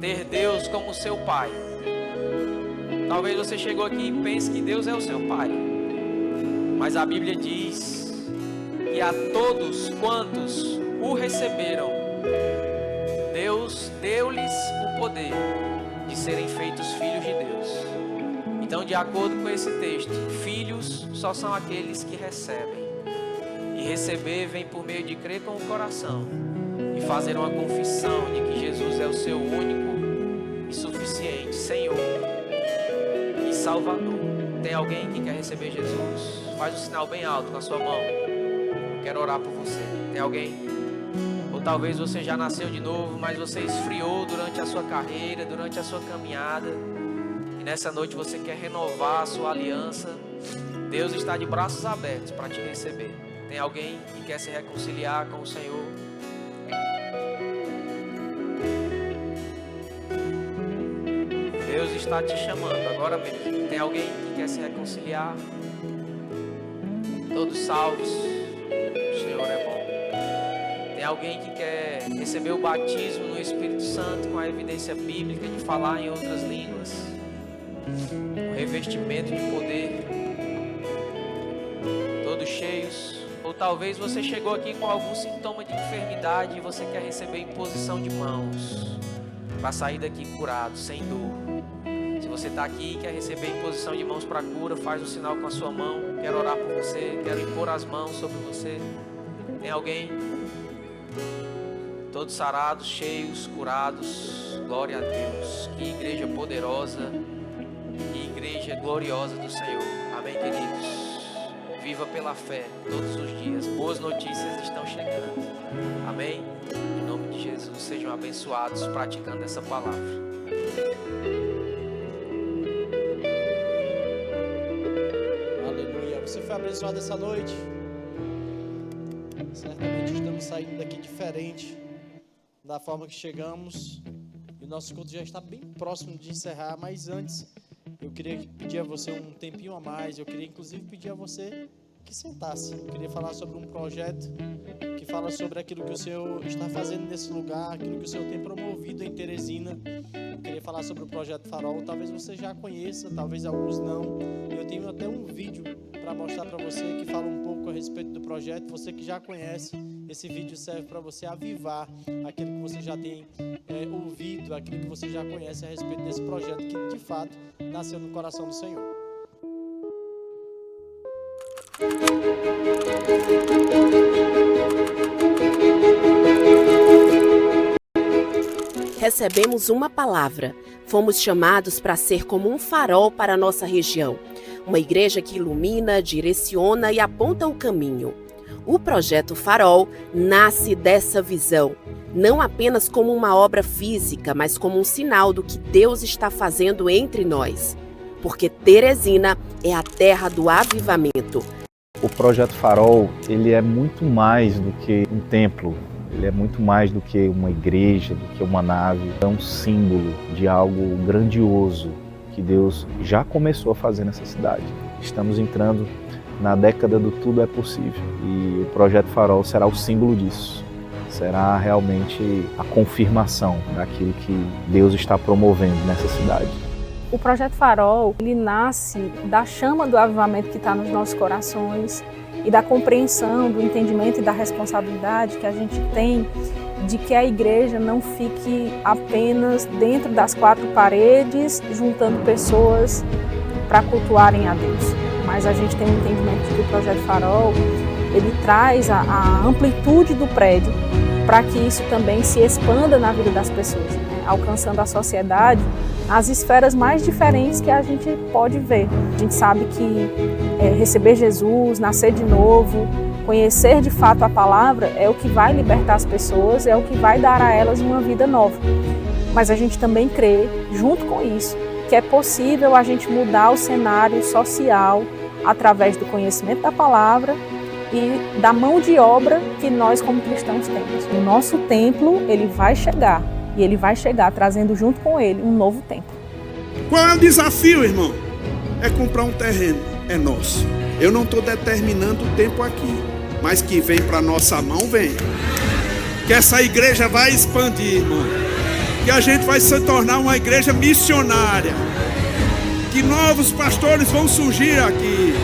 ter Deus como seu Pai? Talvez você chegou aqui e pense que Deus é o seu Pai, mas a Bíblia diz que a todos quantos o receberam, Deus deu-lhes o poder de serem feitos filhos de Deus. Então, de acordo com esse texto, filhos só são aqueles que recebem. E receber vem por meio de crer com o coração e fazer uma confissão de que Jesus é o seu único e suficiente Senhor e Salvador. Tem alguém que quer receber Jesus? Faz um sinal bem alto com a sua mão. Quero orar por você. Tem alguém? Ou talvez você já nasceu de novo, mas você esfriou durante a sua carreira, durante a sua caminhada. e nessa noite você quer renovar a sua aliança, Deus está de braços abertos para te receber. Tem alguém que quer se reconciliar com o Senhor? Deus está te chamando agora mesmo. Tem alguém que quer se reconciliar? Todos salvos, o Senhor é bom. Tem alguém que quer receber o batismo no Espírito Santo com a evidência bíblica de falar em outras línguas? O revestimento de poder. Todos cheios. Ou talvez você chegou aqui com algum sintoma de enfermidade e você quer receber imposição de mãos para sair daqui curado, sem dor. Se você está aqui e quer receber imposição de mãos para cura, faz um sinal com a sua mão. Quero orar por você, quero impor as mãos sobre você. Tem alguém? Todos sarados, cheios, curados. Glória a Deus. Que igreja poderosa, que igreja gloriosa do Senhor. Amém, queridos? Viva pela fé todos os dias. Boas notícias estão chegando. Amém? Em nome de Jesus, sejam abençoados praticando essa palavra. Aleluia. Você foi abençoado essa noite? Certamente estamos saindo daqui diferente da forma que chegamos. E o nosso culto já está bem próximo de encerrar, mas antes eu queria pedir a você um tempinho a mais. Eu queria inclusive pedir a você que sentasse. Eu queria falar sobre um projeto que fala sobre aquilo que o Senhor está fazendo nesse lugar, aquilo que o Senhor tem promovido em Teresina. Eu queria falar sobre o Projeto Farol. Talvez você já conheça, talvez alguns não. Eu tenho até um vídeo para mostrar para você que fala um pouco a respeito do projeto. Você que já conhece, esse vídeo serve para você avivar aquilo que você já tem ouvido, aquilo que você já conhece a respeito desse projeto que de fato nasceu no coração do Senhor. Recebemos uma palavra. Fomos chamados para ser como um farol para a nossa região. Uma igreja que ilumina, direciona e aponta o caminho. O Projeto Farol nasce dessa visão, não apenas como uma obra física, mas como um sinal do que Deus está fazendo entre nós. Porque Teresina é a terra do avivamento. O Projeto Farol, ele é muito mais do que um templo, ele é muito mais do que uma igreja, do que uma nave. É um símbolo de algo grandioso que Deus já começou a fazer nessa cidade. Estamos entrando na década do tudo é possível e o Projeto Farol será o símbolo disso. Será realmente a confirmação daquilo que Deus está promovendo nessa cidade. O Projeto Farol, ele nasce da chama do avivamento que está nos nossos corações e da compreensão, do entendimento e da responsabilidade que a gente tem de que a igreja não fique apenas dentro das quatro paredes, juntando pessoas para cultuarem a Deus. Mas a gente tem um entendimento de que o Projeto Farol, ele traz a amplitude do prédio para que isso também se expanda na vida das pessoas, né? Alcançando a sociedade as esferas mais diferentes que a gente pode ver. A gente sabe que receber Jesus, nascer de novo, conhecer de fato a palavra é o que vai libertar as pessoas, é o que vai dar a elas uma vida nova. Mas a gente também crê, junto com isso, que é possível a gente mudar o cenário social através do conhecimento da palavra e da mão de obra que nós como cristãos temos. O nosso templo, ele vai chegar. E ele vai chegar trazendo junto com ele um novo tempo. Qual é o desafio, irmão? É comprar um terreno, é nosso. Eu não estou determinando o tempo aqui, mas que vem para nossa mão, vem. Que essa igreja vai expandir, irmão. Que a gente vai se tornar uma igreja missionária. Que novos pastores vão surgir aqui.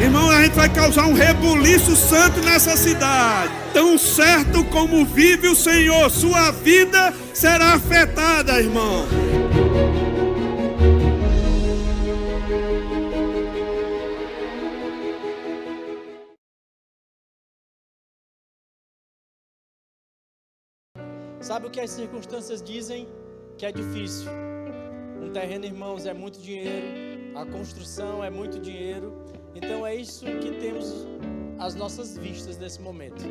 Irmão, a gente vai causar um rebuliço santo nessa cidade. Tão certo como vive o Senhor, sua vida será afetada, irmão. Sabe o que as circunstâncias dizem? Que é difícil. Um terreno, irmãos, é muito dinheiro. A construção é muito dinheiro. Então é isso que temos às nossas vistas nesse momento.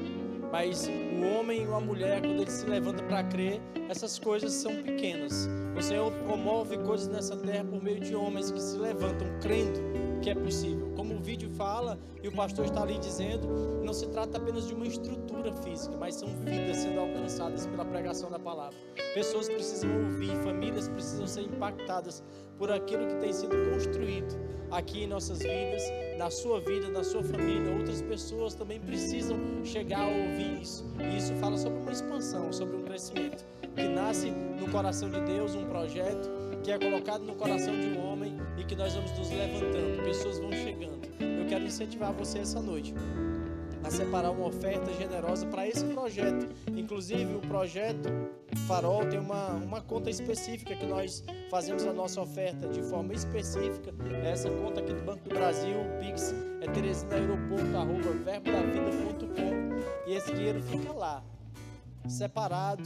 Mas o homem e a mulher, quando ele se levanta para crer, essas coisas são pequenas. O Senhor promove coisas nessa terra por meio de homens que se levantam crendo que é possível. Como o vídeo fala, e o pastor está ali dizendo, não se trata apenas de uma estrutura física, mas são vidas sendo alcançadas pela pregação da palavra. Pessoas precisam ouvir, famílias precisam ser impactadas por aquilo que tem sido construído aqui em nossas vidas, na sua vida, na sua família. Outras pessoas também precisam chegar a ouvir isso. E isso fala sobre uma expansão, sobre um crescimento que nasce no coração de Deus, um projeto que é colocado no coração de um homem e que nós vamos nos levantando, pessoas vão chegando. Eu quero incentivar você essa noite a separar uma oferta generosa para esse projeto. Inclusive o projeto Farol tem uma conta específica que nós fazemos a nossa oferta de forma específica. Essa conta aqui do Banco do Brasil, o Pix é teresinaeroporto@verbodavida.com, e esse dinheiro fica lá, separado.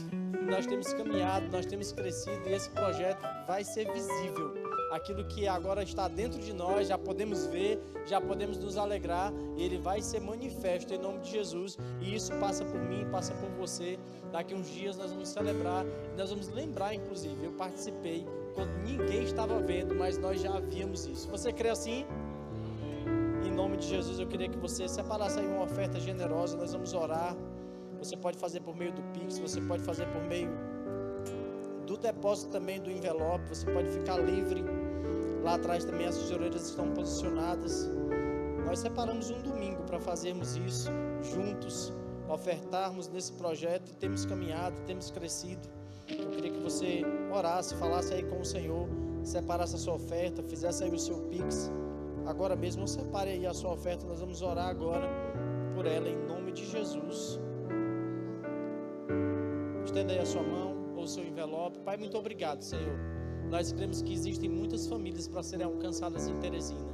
Nós temos caminhado, nós temos crescido, e esse projeto vai ser visível. Aquilo que agora está dentro de nós, já podemos ver, já podemos nos alegrar, e ele vai ser manifesto em nome de Jesus. E isso passa por mim, passa por você. Daqui uns dias nós vamos celebrar, nós vamos lembrar, inclusive, eu participei quando ninguém estava vendo, mas nós já havíamos isso. Você crê assim? Em nome de Jesus, eu queria que você separasse aí uma oferta generosa. Nós vamos orar. Você pode fazer por meio do Pix, você pode fazer por meio do depósito também do envelope, você pode ficar livre. Lá atrás também as tesoureiras estão posicionadas. Nós separamos um domingo para fazermos isso juntos, ofertarmos nesse projeto, e temos caminhado, temos crescido. Eu queria que você orasse, falasse aí com o Senhor, separasse a sua oferta, fizesse aí o seu Pix. Agora mesmo, separe aí a sua oferta, nós vamos orar agora por ela em nome de Jesus. Estenda aí a sua mão ou o seu envelope. Pai, muito obrigado, Senhor. Nós cremos que existem muitas famílias para serem alcançadas em Teresina.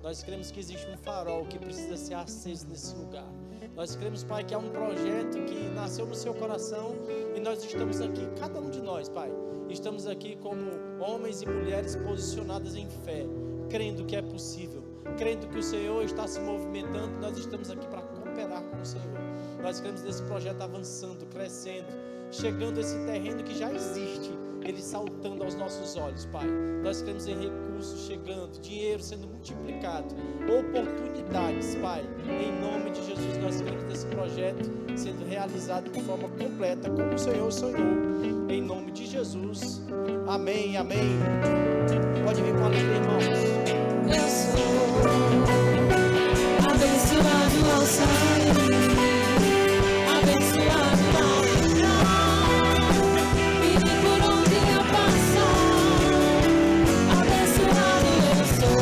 Nós cremos que existe um farol que precisa ser aceso nesse lugar. Nós cremos, Pai, que há um projeto que nasceu no seu coração, e nós estamos aqui, cada um de nós, Pai, estamos aqui como homens e mulheres posicionadas em fé, crendo que é possível, crendo que o Senhor está se movimentando. Nós estamos aqui para cooperar com o Senhor. Nós cremos nesse projeto avançando, crescendo, chegando a esse terreno que já existe, ele saltando aos nossos olhos, Pai. Nós cremos em recursos chegando, dinheiro sendo multiplicado, oportunidades, Pai. Em nome de Jesus, nós cremos nesse projeto sendo realizado de forma completa, como o Senhor sonhou. Em nome de Jesus. Amém, amém. Pode vir com a alegria, irmãos. Eu sou abençoado ao sair, abençoado ao entrar, e por onde eu passar, abençoado eu sou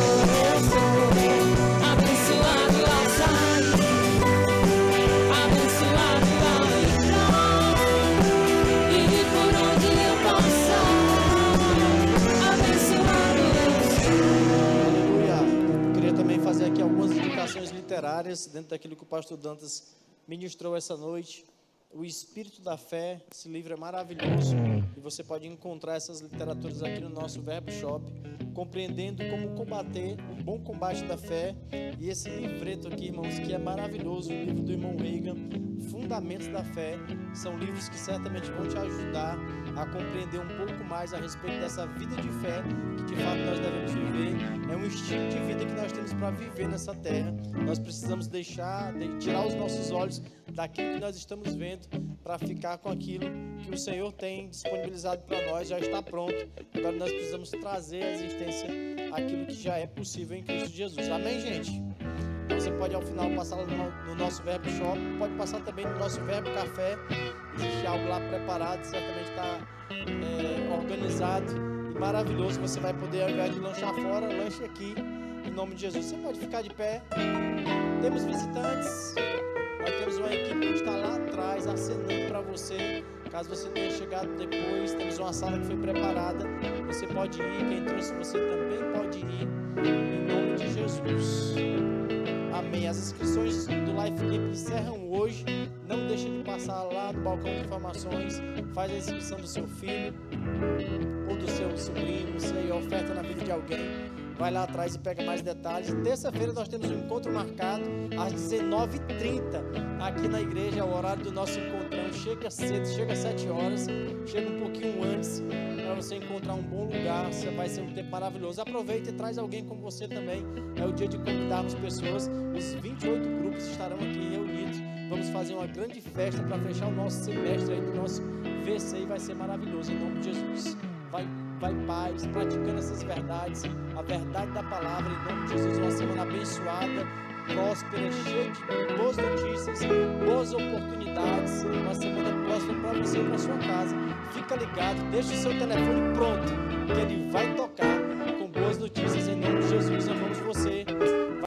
abençoado ao sair, abençoado ao entrar, e por onde eu passar, abençoado eu sou. Aleluia. Queria também fazer aqui algumas indicações literárias dentro daquilo que o pastor Dantas ministrou essa noite. O Espírito da Fé, esse livro é maravilhoso e você pode encontrar essas literaturas aqui no nosso Verbo Shop, compreendendo como combater o bom combate da fé. E esse livreto aqui, irmãos, que é maravilhoso, o livro do irmão Reagan, Fundamentos da Fé, são livros que certamente vão te ajudar a compreender um pouco mais a respeito dessa vida de fé que de fato nós devemos viver. É um estilo de vida que nós temos para viver nessa terra. Nós precisamos tirar os nossos olhos daquilo que nós estamos vendo para ficar com aquilo que o Senhor tem disponibilizado para nós, já está pronto. Agora nós precisamos trazer à existência aquilo que já é possível em Cristo Jesus. Amém, gente? Você pode ao final passar lá no nosso Verbo Shop, pode passar também no nosso Verbo Café. Existe algo lá preparado, certamente está organizado e maravilhoso. Você vai poder, ao invés de lanchar fora, lanche aqui, em nome de Jesus. Você pode ficar de pé. Temos visitantes, nós temos uma equipe que está lá atrás acenando para você. Caso você tenha chegado depois, temos uma sala que foi preparada. Você pode ir, quem trouxe você também pode ir, em nome de Jesus. Amém. As inscrições do Life Keep encerram hoje. Não deixe de passar lá no balcão de informações. Faz a inscrição do seu filho ou do seu sobrinho, não sei, oferta na vida de alguém. vai lá atrás e pega mais detalhes. Terça-feira nós temos um encontro marcado às 19h30 aqui na igreja, é o horário do nosso encontrão. Chega cedo, chega às 7 horas, chega um pouquinho antes para você encontrar um bom lugar. Vai ser um tempo maravilhoso. Aproveita e traz alguém com você também. É o dia de convidarmos pessoas. Os 28 grupos estarão aqui reunidos. Vamos fazer uma grande festa para fechar o nosso semestre aí do nosso VC e vai ser maravilhoso em nome de Jesus. Vai paz, praticando essas verdades, a verdade da palavra, em nome de Jesus. Uma semana abençoada, próspera, cheia de boas notícias, boas oportunidades. Uma semana próspera para você e para sua casa. Fica ligado, deixa o seu telefone pronto, que ele vai tocar